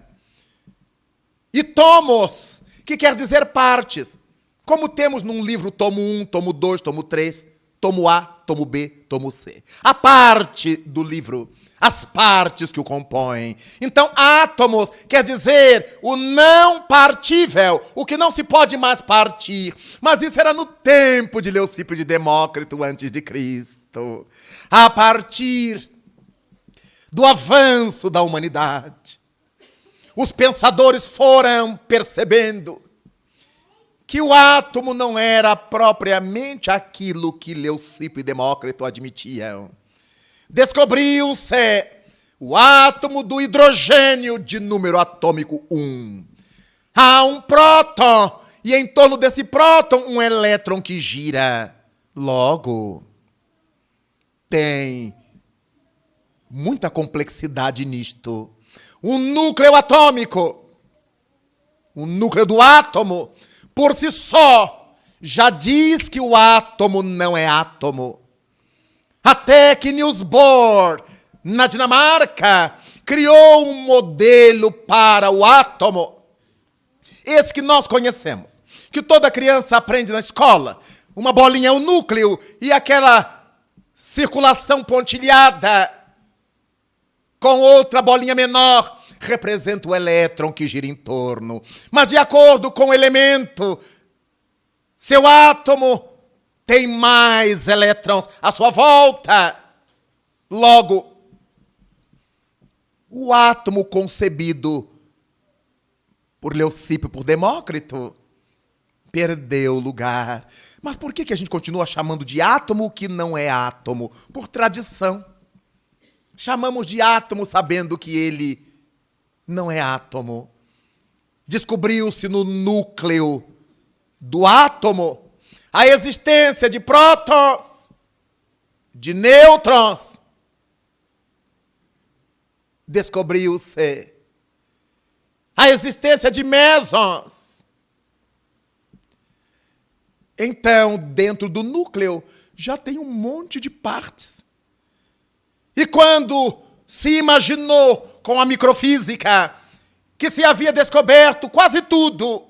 E tomos, que quer dizer partes, como temos num livro tomo 1, tomo 2, tomo 3, tomo A, tomo B, tomo C. A parte do livro, as partes que o compõem. Então, átomos quer dizer o não partível, o que não se pode mais partir. Mas isso era no tempo de Leucipo de Demócrito, antes de Cristo. A partir do avanço da humanidade, os pensadores foram percebendo que o átomo não era propriamente aquilo que Leucipo e Demócrito admitiam. Descobriu-se o átomo do hidrogênio de número atômico 1. Há um próton, e em torno desse próton um elétron que gira. Logo, tem muita complexidade nisto. Um núcleo atômico, o núcleo do átomo, por si só, já diz que o átomo não é átomo. Até que Niels Bohr, na Dinamarca, criou um modelo para o átomo. Esse que nós conhecemos, que toda criança aprende na escola. Uma bolinha é o núcleo e aquela circulação pontilhada com outra bolinha menor representa o elétron que gira em torno. Mas de acordo com o elemento, seu átomo tem mais elétrons à sua volta. Logo, o átomo concebido por Leucipo e por Demócrito perdeu lugar. Mas por que a gente continua chamando de átomo o que não é átomo? Por tradição. Chamamos de átomo sabendo que ele não é átomo. Descobriu-se no núcleo do átomo a existência de prótons, de nêutrons. Descobriu-se a existência de mesons. Então, dentro do núcleo, já tem um monte de partes. E quando se imaginou com a microfísica que se havia descoberto quase tudo,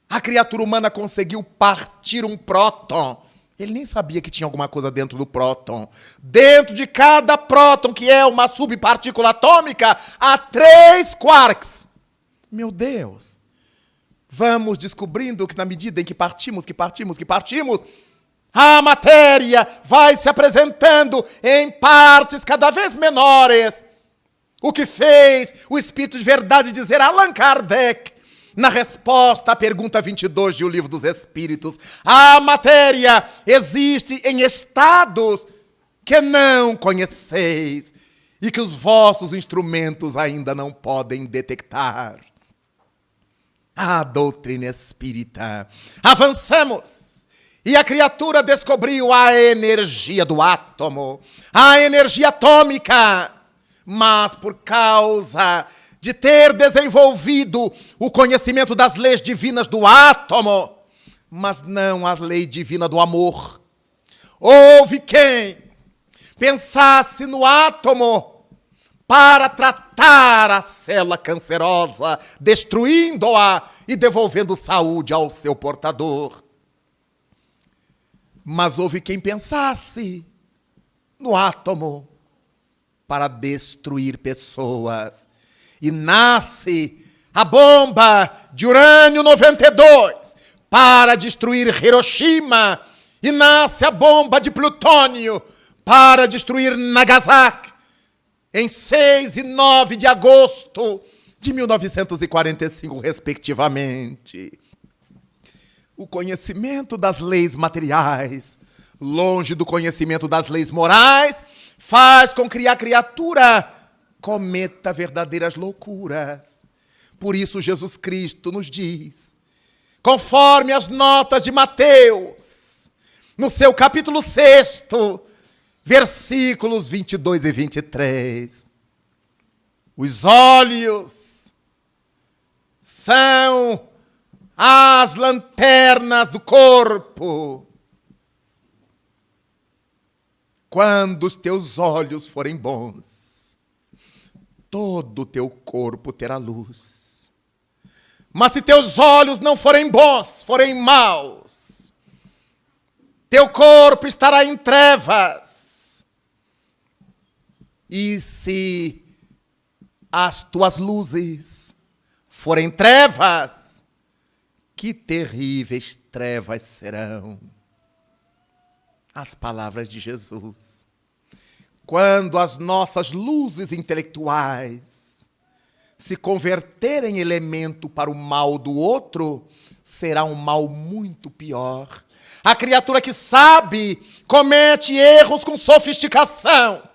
a criatura humana conseguiu partir um próton. Ele nem sabia que tinha alguma coisa dentro do próton. Dentro de cada próton, que é uma subpartícula atômica, há 3 quarks. Meu Deus! Vamos descobrindo que na medida em que partimos, a matéria vai se apresentando em partes cada vez menores. O que fez o Espírito de Verdade dizer a Allan Kardec, na resposta à pergunta 22 do Livro dos Espíritos: a matéria existe em estados que não conheceis e que os vossos instrumentos ainda não podem detectar. A doutrina espírita. Avançamos. E a criatura descobriu a energia do átomo, a energia atômica. Mas por causa de ter desenvolvido o conhecimento das leis divinas do átomo, mas não a lei divina do amor, houve quem pensasse no átomo para tratar a célula cancerosa, destruindo-a e devolvendo saúde ao seu portador. Mas houve quem pensasse no átomo para destruir pessoas. E nasce a bomba de urânio 92 para destruir Hiroshima. E nasce a bomba de plutônio para destruir Nagasaki. Em 6 e 9 de agosto de 1945, respectivamente. O conhecimento das leis materiais, longe do conhecimento das leis morais, faz com que a criatura cometa verdadeiras loucuras. Por isso Jesus Cristo nos diz, conforme as notas de Mateus, no seu capítulo 6, versículos 22 e 23. Os olhos são as lanternas do corpo. Quando os teus olhos forem bons, todo o teu corpo terá luz. Mas se teus olhos não forem bons, forem maus, teu corpo estará em trevas. E se as tuas luzes forem trevas, que terríveis trevas serão. As palavras de Jesus. Quando as nossas luzes intelectuais se converterem em elemento para o mal do outro, será um mal muito pior. A criatura que sabe comete erros com sofisticação.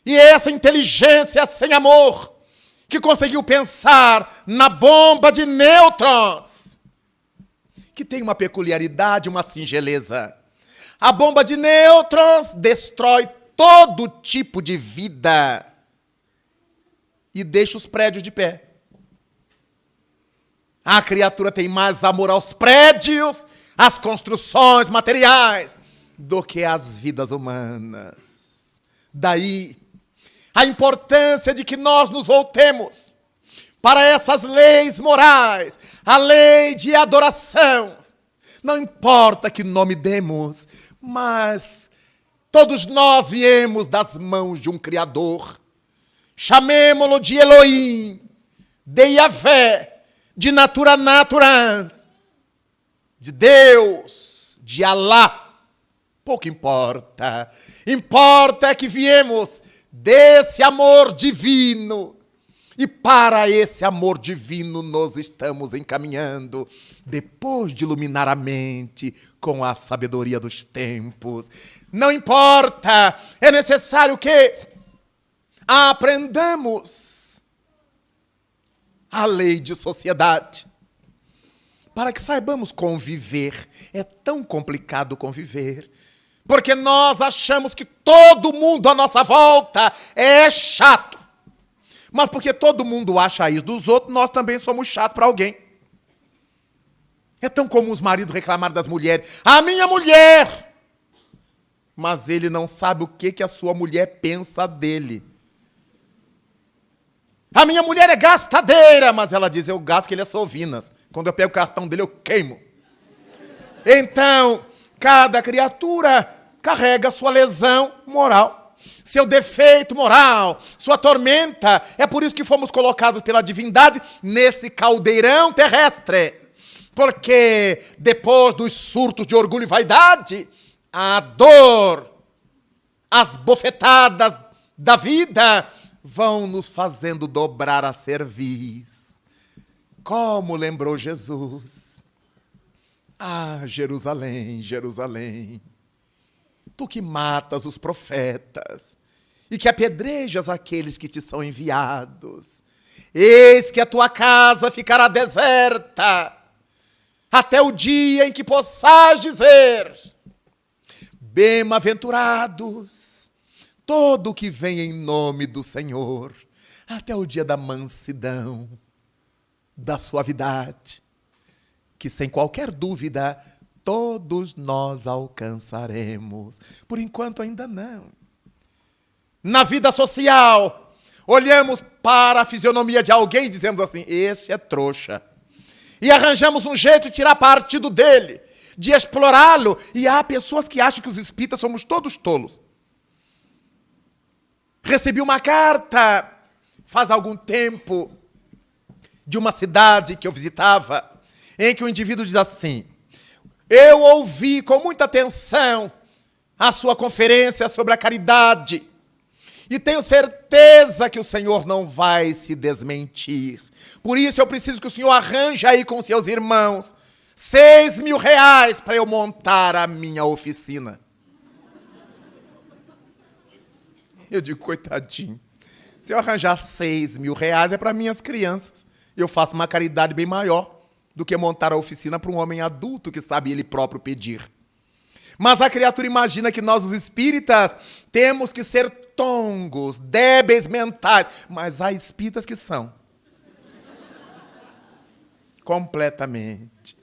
E essa inteligência sem amor, que conseguiu pensar na bomba de nêutrons, que tem uma peculiaridade, uma singeleza. A bomba de nêutrons destrói todo tipo de vida e deixa os prédios de pé. A criatura tem mais amor aos prédios, às construções materiais, do que às vidas humanas. Daí a importância de que nós nos voltemos para essas leis morais, a lei de adoração. Não importa que nome demos, mas todos nós viemos das mãos de um Criador. Chamemo-lo de Elohim, de Yahvé, de natura naturans, de Deus, de Alá. Pouco importa. Importa é que viemos desse amor divino. E para esse amor divino nos estamos encaminhando, depois de iluminar a mente com a sabedoria dos tempos. Não importa, é necessário que aprendamos a lei de sociedade, para que saibamos conviver. É tão complicado conviver, porque nós achamos que todo mundo à nossa volta é chato. Mas porque todo mundo acha isso dos outros, nós também somos chatos para alguém. É tão comum os maridos reclamarem das mulheres. A minha mulher! Mas ele não sabe o que a sua mulher pensa dele. A minha mulher é gastadeira, mas ela diz, eu gasto que ele é Sovinas. Quando eu pego o cartão dele, eu queimo. Então, cada criatura carrega sua lesão moral, seu defeito moral, sua tormenta. É por isso que fomos colocados pela divindade nesse caldeirão terrestre. Porque depois dos surtos de orgulho e vaidade, a dor, as bofetadas da vida vão nos fazendo dobrar a cerviz. Como lembrou Jesus. Ah, Jerusalém, Jerusalém, tu que matas os profetas e que apedrejas aqueles que te são enviados. Eis que a tua casa ficará deserta até o dia em que possais dizer: bem-aventurados todo que vem em nome do Senhor, até o dia da mansidão, da suavidade, que sem qualquer dúvida todos nós alcançaremos. Por enquanto ainda não. Na vida social, olhamos para a fisionomia de alguém e dizemos assim, esse é trouxa. E arranjamos um jeito de tirar partido dele, de explorá-lo. E há pessoas que acham que os espíritas somos todos tolos. Recebi uma carta, faz algum tempo, de uma cidade que eu visitava, em que o indivíduo diz assim, eu ouvi com muita atenção a sua conferência sobre a caridade e tenho certeza que o senhor não vai se desmentir. Por isso eu preciso que o senhor arranje aí com seus irmãos 6.000 reais para eu montar a minha oficina. Eu digo, coitadinho, se eu arranjar 6.000 reais é para minhas crianças. Eu faço uma caridade bem maior do que montar a oficina para um homem adulto que sabe ele próprio pedir. Mas a criatura imagina que nós, os espíritas, temos que ser tongos, débeis mentais. Mas há espíritas que são. Completamente.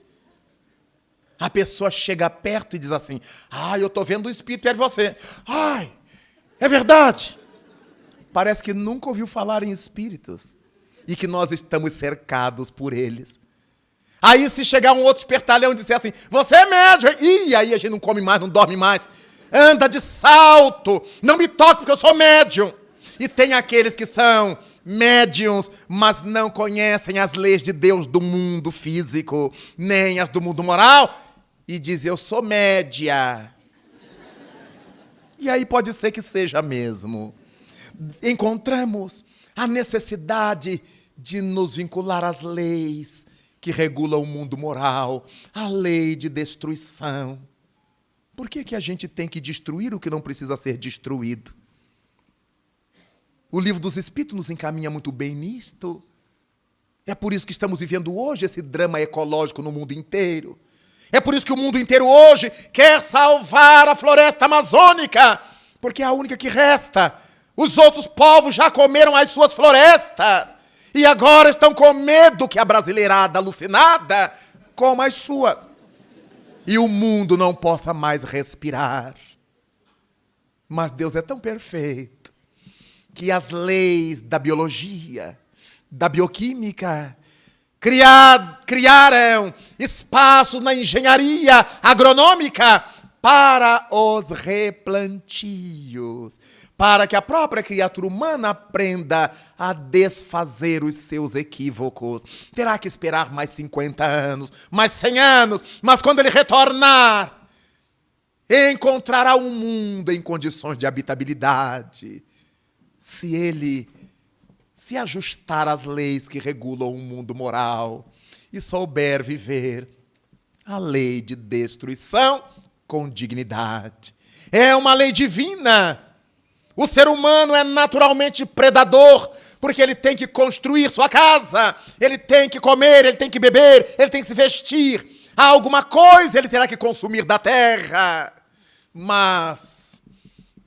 A pessoa chega perto e diz assim, eu estou vendo o espírito perto de você. Ai, é verdade. Parece que nunca ouviu falar em espíritos e que nós estamos cercados por eles. Aí se chegar um outro espertalhão e disser assim, você é médium, e aí a gente não come mais, não dorme mais, anda de salto, não me toque porque eu sou médium. E tem aqueles que são médiuns, mas não conhecem as leis de Deus do mundo físico, nem as do mundo moral, e dizem, eu sou média. E aí pode ser que seja mesmo. Encontramos a necessidade de nos vincular às leis que regulam o mundo moral, a lei de destruição. Por que a gente tem que destruir o que não precisa ser destruído? O Livro dos Espíritos nos encaminha muito bem nisto. É por isso que estamos vivendo hoje esse drama ecológico no mundo inteiro. É por isso que o mundo inteiro hoje quer salvar a floresta amazônica, porque é a única que resta. Os outros povos já comeram as suas florestas e agora estão com medo que a brasileirada alucinada coma as suas. E o mundo não possa mais respirar. Mas Deus é tão perfeito que as leis da biologia, da bioquímica, criaram espaços na engenharia agronômica para os replantios, para que a própria criatura humana aprenda a desfazer os seus equívocos. Terá que esperar mais 50 anos, mais 100 anos, mas quando ele retornar, encontrará um mundo em condições de habitabilidade, se ele se ajustar às leis que regulam o mundo moral e souber viver a lei de destruição com dignidade. É uma lei divina. O ser humano é naturalmente predador, porque ele tem que construir sua casa, ele tem que comer, ele tem que beber, ele tem que se vestir. Há alguma coisa ele terá que consumir da terra. Mas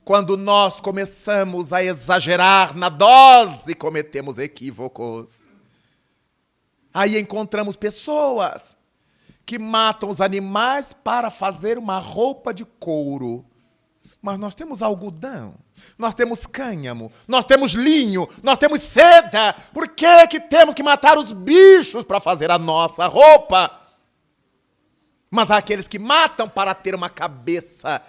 quando nós começamos a exagerar na dose, cometemos equívocos. Aí encontramos pessoas que matam os animais para fazer uma roupa de couro. Mas nós temos algodão, nós temos cânhamo, nós temos linho, nós temos seda. Por que temos que matar os bichos para fazer a nossa roupa? Mas há aqueles que matam para ter uma cabeça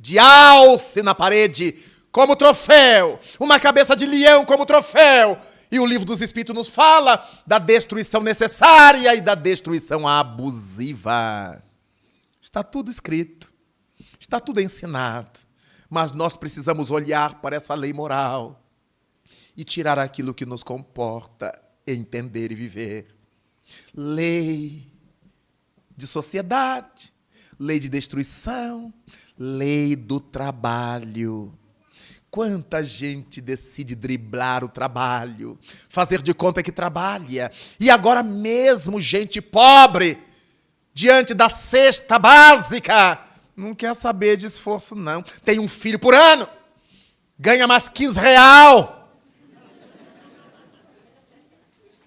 de alce na parede como troféu, uma cabeça de leão como troféu. E o Livro dos Espíritos nos fala da destruição necessária e da destruição abusiva. Está tudo escrito, está tudo ensinado, mas nós precisamos olhar para essa lei moral e tirar aquilo que nos comporta, entender e viver. Lei de sociedade, lei de destruição, lei do trabalho. Quanta gente decide driblar o trabalho, fazer de conta que trabalha. E agora mesmo gente pobre, diante da cesta básica, não quer saber de esforço, não. Tem um filho por ano, ganha mais 15 real.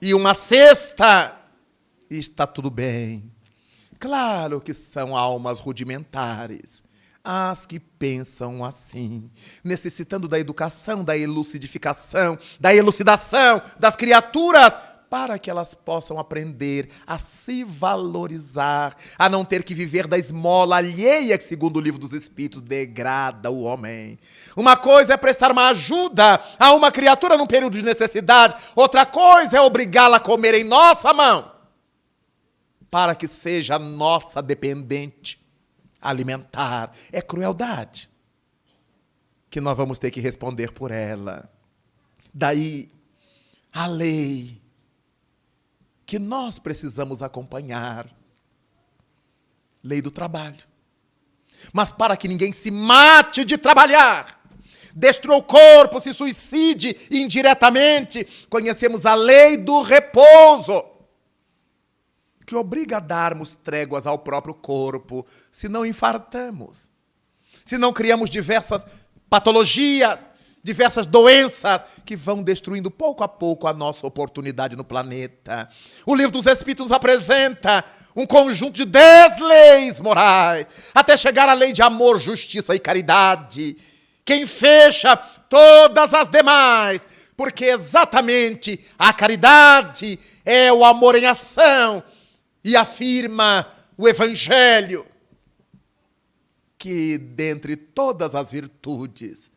E uma cesta, e está tudo bem. Claro que são almas rudimentares, as que pensam assim, necessitando da educação, da elucidificação, da elucidação das criaturas, para que elas possam aprender a se valorizar, a não ter que viver da esmola alheia, que, segundo o Livro dos Espíritos, degrada o homem. Uma coisa é prestar uma ajuda a uma criatura num período de necessidade, outra coisa é obrigá-la a comer em nossa mão, para que seja nossa dependente. Alimentar é crueldade, que nós vamos ter que responder por ela. Daí, a lei que nós precisamos acompanhar, lei do trabalho. Mas para que ninguém se mate de trabalhar, destrua o corpo, se suicide indiretamente, conhecemos a lei do repouso, que obriga a darmos tréguas ao próprio corpo, se não infartamos, se não criamos diversas patologias, diversas doenças que vão destruindo pouco a pouco a nossa oportunidade no planeta. O Livro dos Espíritos nos apresenta um conjunto de 10 leis morais, até chegar à lei de amor, justiça e caridade, que fecha todas as demais, porque exatamente a caridade é o amor em ação, e afirma o Evangelho que, dentre todas as virtudes,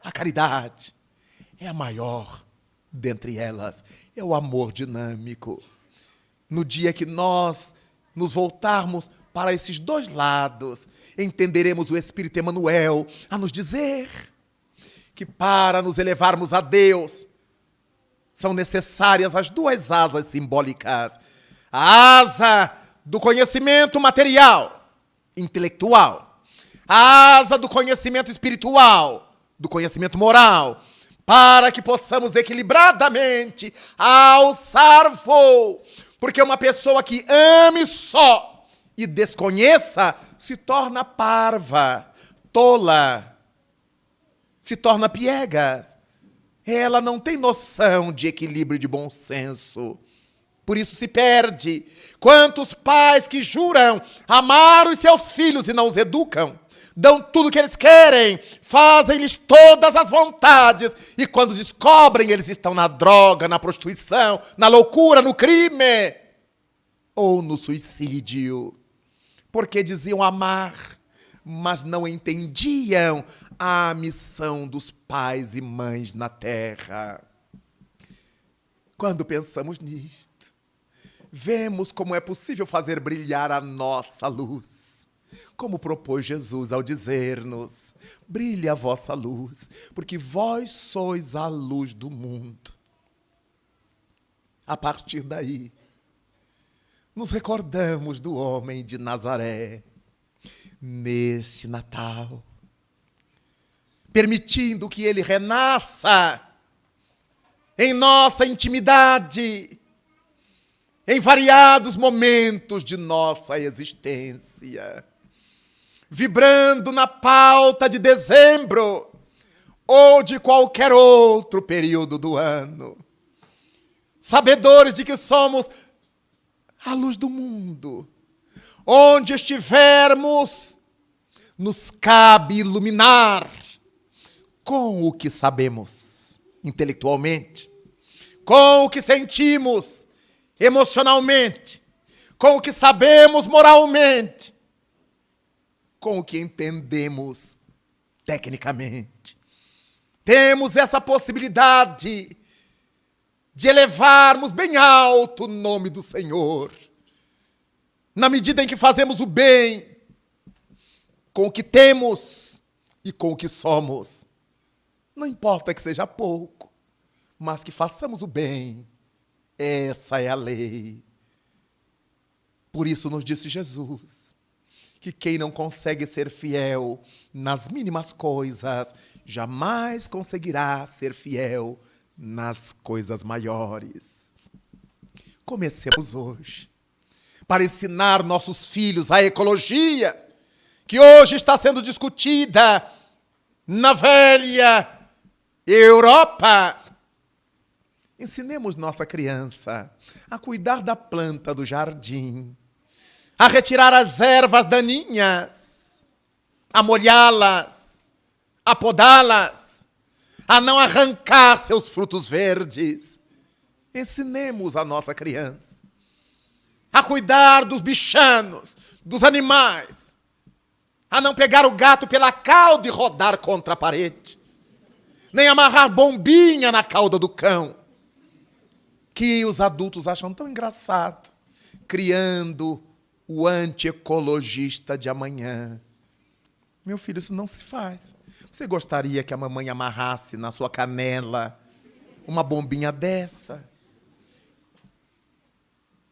a caridade é a maior dentre elas. É o amor dinâmico. No dia que nós nos voltarmos para esses dois lados, entenderemos o Espírito Emmanuel a nos dizer que para nos elevarmos a Deus, são necessárias as duas asas simbólicas. A asa do conhecimento material, intelectual. A asa do conhecimento espiritual, do conhecimento moral, para que possamos equilibradamente alçar voo. Porque uma pessoa que ame só e desconheça se torna parva, tola, se torna piegas. Ela não tem noção de equilíbrio e de bom senso. Por isso se perde. Quantos pais que juram amar os seus filhos e não os educam? Dão tudo o que eles querem, fazem-lhes todas as vontades, e quando descobrem, eles estão na droga, na prostituição, na loucura, no crime ou no suicídio. Porque diziam amar, mas não entendiam a missão dos pais e mães na terra. Quando pensamos nisto, vemos como é possível fazer brilhar a nossa luz. Como propôs Jesus ao dizer-nos: brilhe a vossa luz, porque vós sois a luz do mundo. A partir daí, nos recordamos do homem de Nazaré, neste Natal, permitindo que ele renasça em nossa intimidade, em variados momentos de nossa existência, vibrando na pauta de dezembro ou de qualquer outro período do ano, sabedores de que somos a luz do mundo. Onde estivermos, nos cabe iluminar com o que sabemos intelectualmente, com o que sentimos emocionalmente, com o que sabemos moralmente, com o que entendemos tecnicamente. Temos essa possibilidade de elevarmos bem alto o nome do Senhor, na medida em que fazemos o bem com o que temos e com o que somos. Não importa que seja pouco, mas que façamos o bem. Essa é a lei. Por isso nos disse Jesus que quem não consegue ser fiel nas mínimas coisas, jamais conseguirá ser fiel nas coisas maiores. Comecemos hoje, para ensinar nossos filhos a ecologia, que hoje está sendo discutida na velha Europa. Ensinemos nossa criança a cuidar da planta do jardim, a retirar as ervas daninhas, a molhá-las, a podá-las, a não arrancar seus frutos verdes. Ensinemos a nossa criança a cuidar dos bichanos, dos animais, a não pegar o gato pela cauda e rodar contra a parede, nem amarrar bombinha na cauda do cão, que os adultos acham tão engraçado, criando o antiecologista de amanhã. Meu filho, isso não se faz. Você gostaria que a mamãe amarrasse na sua canela uma bombinha dessa?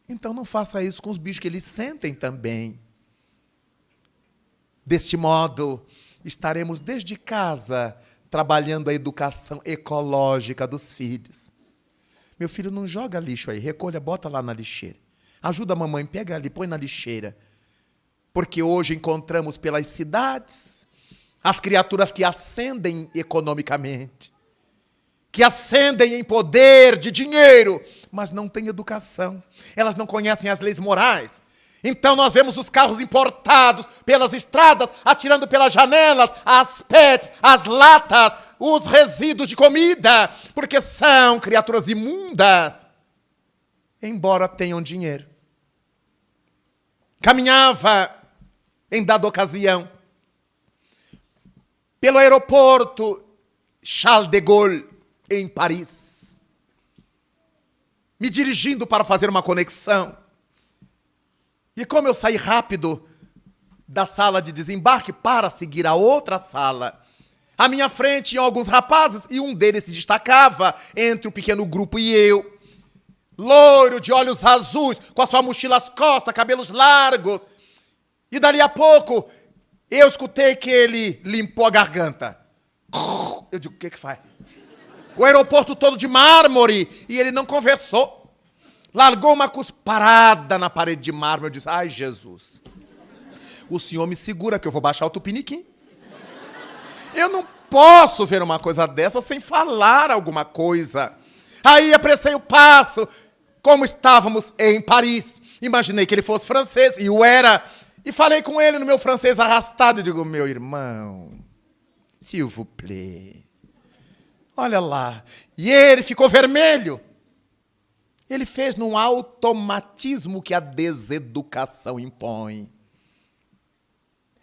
Então não faça isso com os bichos, que eles sentem também. Deste modo, estaremos desde casa trabalhando a educação ecológica dos filhos. Meu filho, não joga lixo aí, recolha, bota lá na lixeira. Ajuda a mamãe, pega ali, põe na lixeira. Porque hoje encontramos pelas cidades as criaturas que ascendem economicamente, que ascendem em poder de dinheiro, mas não têm educação. Elas não conhecem as leis morais. Então nós vemos os carros importados pelas estradas, atirando pelas janelas, as pets, as latas, os resíduos de comida, porque são criaturas imundas, embora tenham dinheiro. Caminhava, em dada ocasião, pelo aeroporto Charles de Gaulle, em Paris, me dirigindo para fazer uma conexão. E como eu saí rápido da sala de desembarque para seguir a outra sala, à minha frente iam alguns rapazes e um deles se destacava entre o pequeno grupo e eu. Loiro, de olhos azuis, com a sua mochila às costas, cabelos largos. E dali a pouco, eu escutei que ele limpou a garganta. Eu digo, o que faz? O aeroporto todo de mármore e ele não conversou. Largou uma cusparada na parede de mármore. Eu disse, ai, Jesus, o senhor me segura que eu vou baixar o tupiniquim. Eu não posso ver uma coisa dessa sem falar alguma coisa. Aí apressei o passo, como estávamos em Paris. Imaginei que ele fosse francês, e o era. E falei com ele no meu francês arrastado. E digo, meu irmão, s'il vous plaît, olha lá. E ele ficou vermelho. Ele fez num automatismo que a deseducação impõe.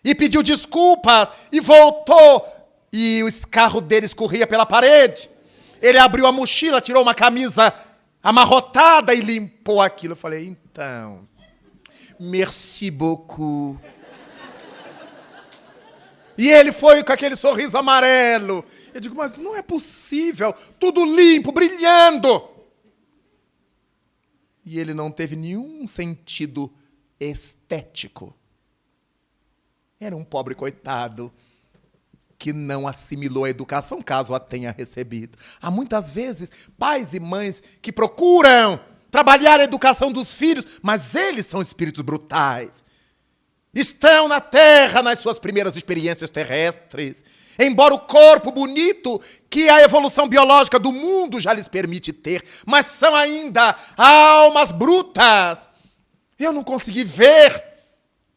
E pediu desculpas, e voltou. E o escarro dele escorria pela parede. Ele abriu a mochila, tirou uma camisa amarrotada e limpou aquilo. Eu falei, então, merci beaucoup. E ele foi com aquele sorriso amarelo. Eu digo, mas não é possível, tudo limpo, brilhando. E ele não teve nenhum sentido estético. Era um pobre coitado que não assimilou a educação, caso a tenha recebido. Há muitas vezes pais e mães que procuram trabalhar a educação dos filhos, mas eles são espíritos brutais. Estão na terra nas suas primeiras experiências terrestres. Embora o corpo bonito que a evolução biológica do mundo já lhes permite ter, mas são ainda almas brutas. Eu não consegui ver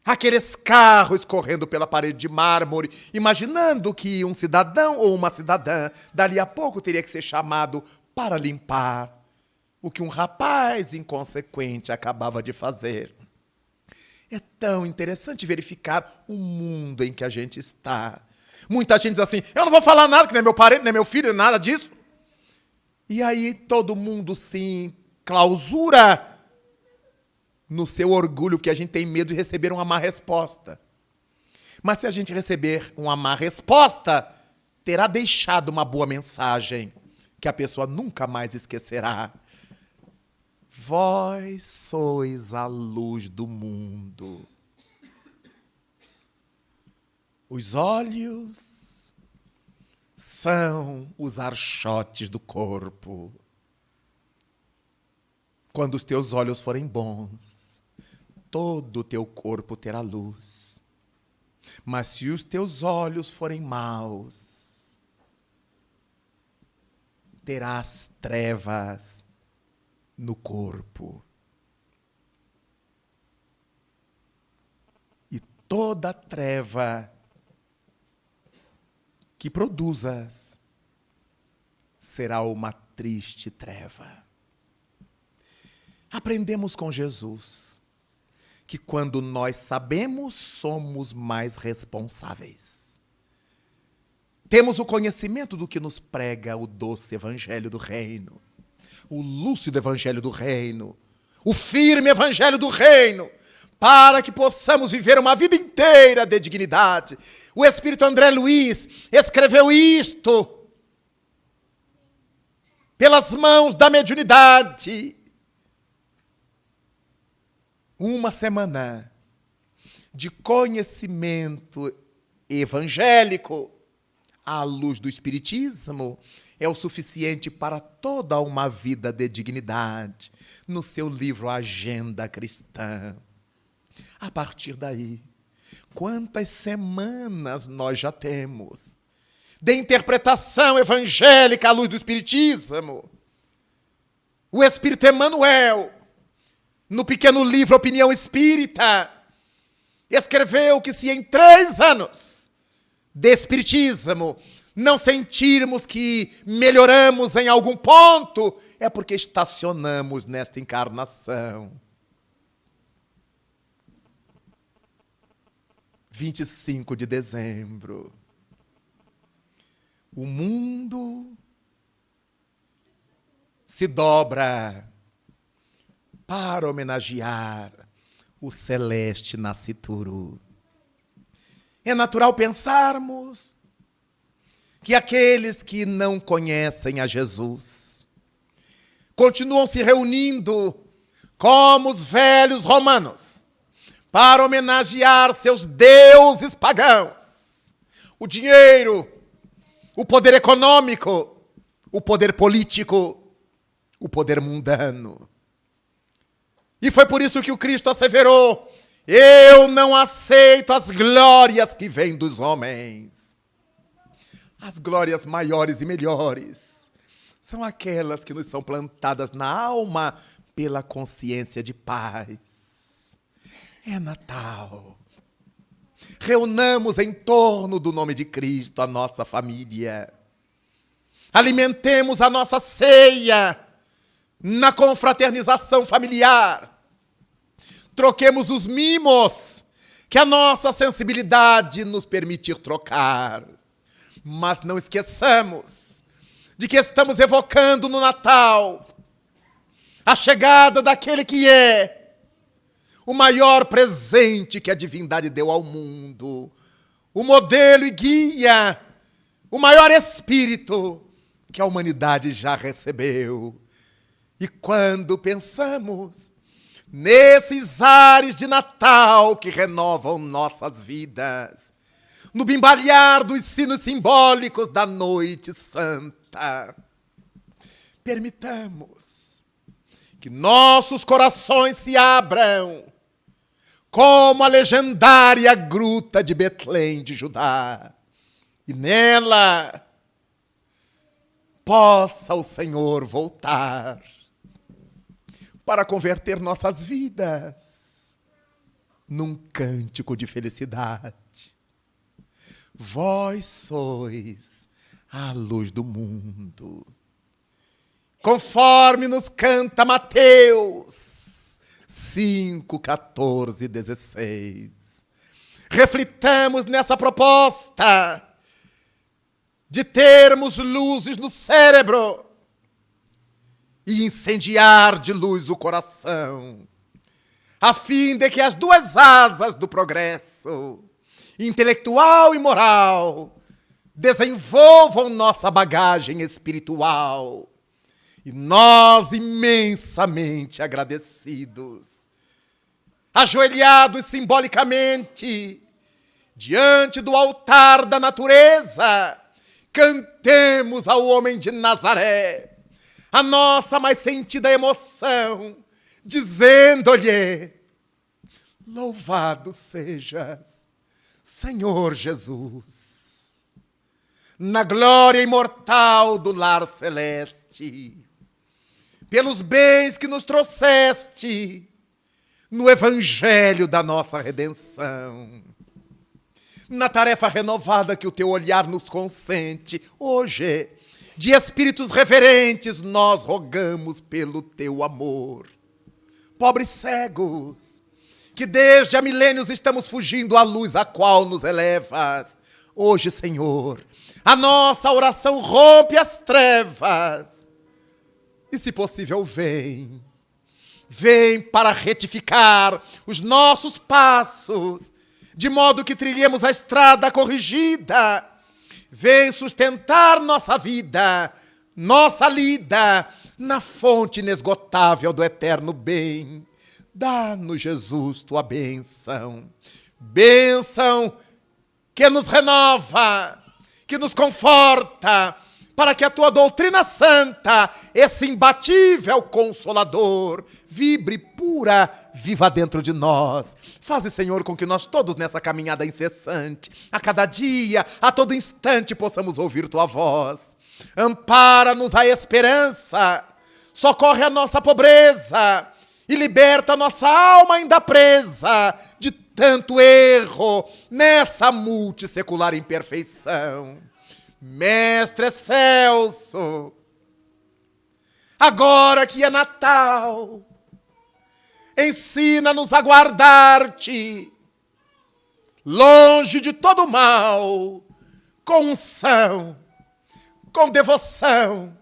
aquele escarro escorrendo pela parede de mármore, imaginando que um cidadão ou uma cidadã, dali a pouco, teria que ser chamado para limpar o que um rapaz inconsequente acabava de fazer. É tão interessante verificar o mundo em que a gente está. Muita gente diz assim, eu não vou falar nada, que nem meu parente, nem meu filho, nada disso. E aí todo mundo se clausura no seu orgulho, que a gente tem medo de receber uma má resposta. Mas se a gente receber uma má resposta, terá deixado uma boa mensagem, que a pessoa nunca mais esquecerá. Vós sois a luz do mundo. Os olhos são os archotes do corpo. Quando os teus olhos forem bons, todo o teu corpo terá luz. Mas se os teus olhos forem maus, terás trevas no corpo. E toda treva que produzas será uma triste treva. Aprendemos com Jesus que quando nós sabemos, somos mais responsáveis. Temos o conhecimento do que nos prega o doce evangelho do reino, o lúcido evangelho do reino, o firme evangelho do reino, para que possamos viver uma vida inteira de dignidade. O Espírito André Luiz escreveu isto pelas mãos da mediunidade. Uma semana de conhecimento evangélico à luz do Espiritismo é o suficiente para toda uma vida de dignidade, no seu livro Agenda Cristã. A partir daí, quantas semanas nós já temos de interpretação evangélica à luz do Espiritismo? O Espírito Emmanuel, no pequeno livro Opinião Espírita, escreveu que se em 3 anos de Espiritismo não sentirmos que melhoramos em algum ponto, é porque estacionamos nesta encarnação. 25 de dezembro. O mundo se dobra para homenagear o celeste nascituro. É natural pensarmos que aqueles que não conhecem a Jesus continuam se reunindo como os velhos romanos para homenagear seus deuses pagãos, o dinheiro, o poder econômico, o poder político, o poder mundano. E foi por isso que o Cristo asseverou: eu não aceito as glórias que vêm dos homens. As glórias maiores e melhores são aquelas que nos são plantadas na alma pela consciência de paz. É Natal. Reunamos em torno do nome de Cristo a nossa família. Alimentemos a nossa ceia na confraternização familiar. Troquemos os mimos que a nossa sensibilidade nos permitir trocar. Mas não esqueçamos de que estamos evocando no Natal a chegada daquele que é o maior presente que a divindade deu ao mundo, o modelo e guia, o maior espírito que a humanidade já recebeu. E quando pensamos nesses ares de Natal que renovam nossas vidas, no bimbalhar dos sinos simbólicos da noite santa, permitamos que nossos corações se abram como a legendária gruta de Betlém de Judá, e nela possa o Senhor voltar para converter nossas vidas num cântico de felicidade. Vós sois a luz do mundo. Conforme nos canta Mateus 5, 14 e 16. Reflitamos nessa proposta de termos luzes no cérebro e incendiar de luz o coração, a fim de que as duas asas do progresso, intelectual e moral, desenvolvam nossa bagagem espiritual. E nós, imensamente agradecidos, ajoelhados simbolicamente diante do altar da natureza, cantemos ao homem de Nazaré a nossa mais sentida emoção, dizendo-lhe: louvado sejas, Senhor Jesus, na glória imortal do lar celeste, pelos bens que nos trouxeste no evangelho da nossa redenção, na tarefa renovada que o teu olhar nos consente. Hoje, de espíritos reverentes, nós rogamos pelo teu amor. Pobres cegos, que desde há milênios estamos fugindo à luz a qual nos elevas, hoje, Senhor, a nossa oração rompe as trevas. E, se possível, vem para retificar os nossos passos, de modo que trilhemos a estrada corrigida. Vem sustentar nossa vida, nossa lida, na fonte inesgotável do eterno bem. Dá-nos, Jesus, tua bênção. Bênção que nos renova, que nos conforta, para que a tua doutrina santa, esse imbatível consolador, vibre pura, viva dentro de nós. Faze, Senhor, com que nós todos nessa caminhada incessante, a cada dia, a todo instante, possamos ouvir tua voz. Ampara-nos a esperança, socorre a nossa pobreza e liberta a nossa alma ainda presa de tanto erro nessa multissecular imperfeição. Mestre excelso, agora que é Natal, ensina-nos a guardar-te, longe de todo mal, com unção, com devoção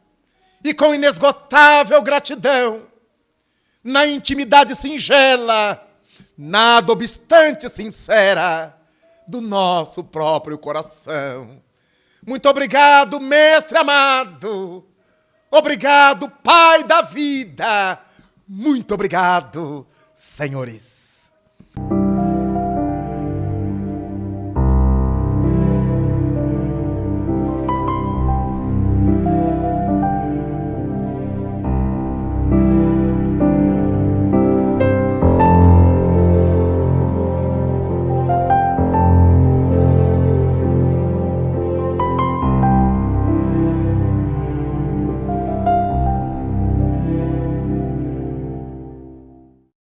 e com inesgotável gratidão, na intimidade singela, nada obstante sincera, do nosso próprio coração. Muito obrigado, mestre amado. Obrigado, Pai da vida. Muito obrigado, senhores.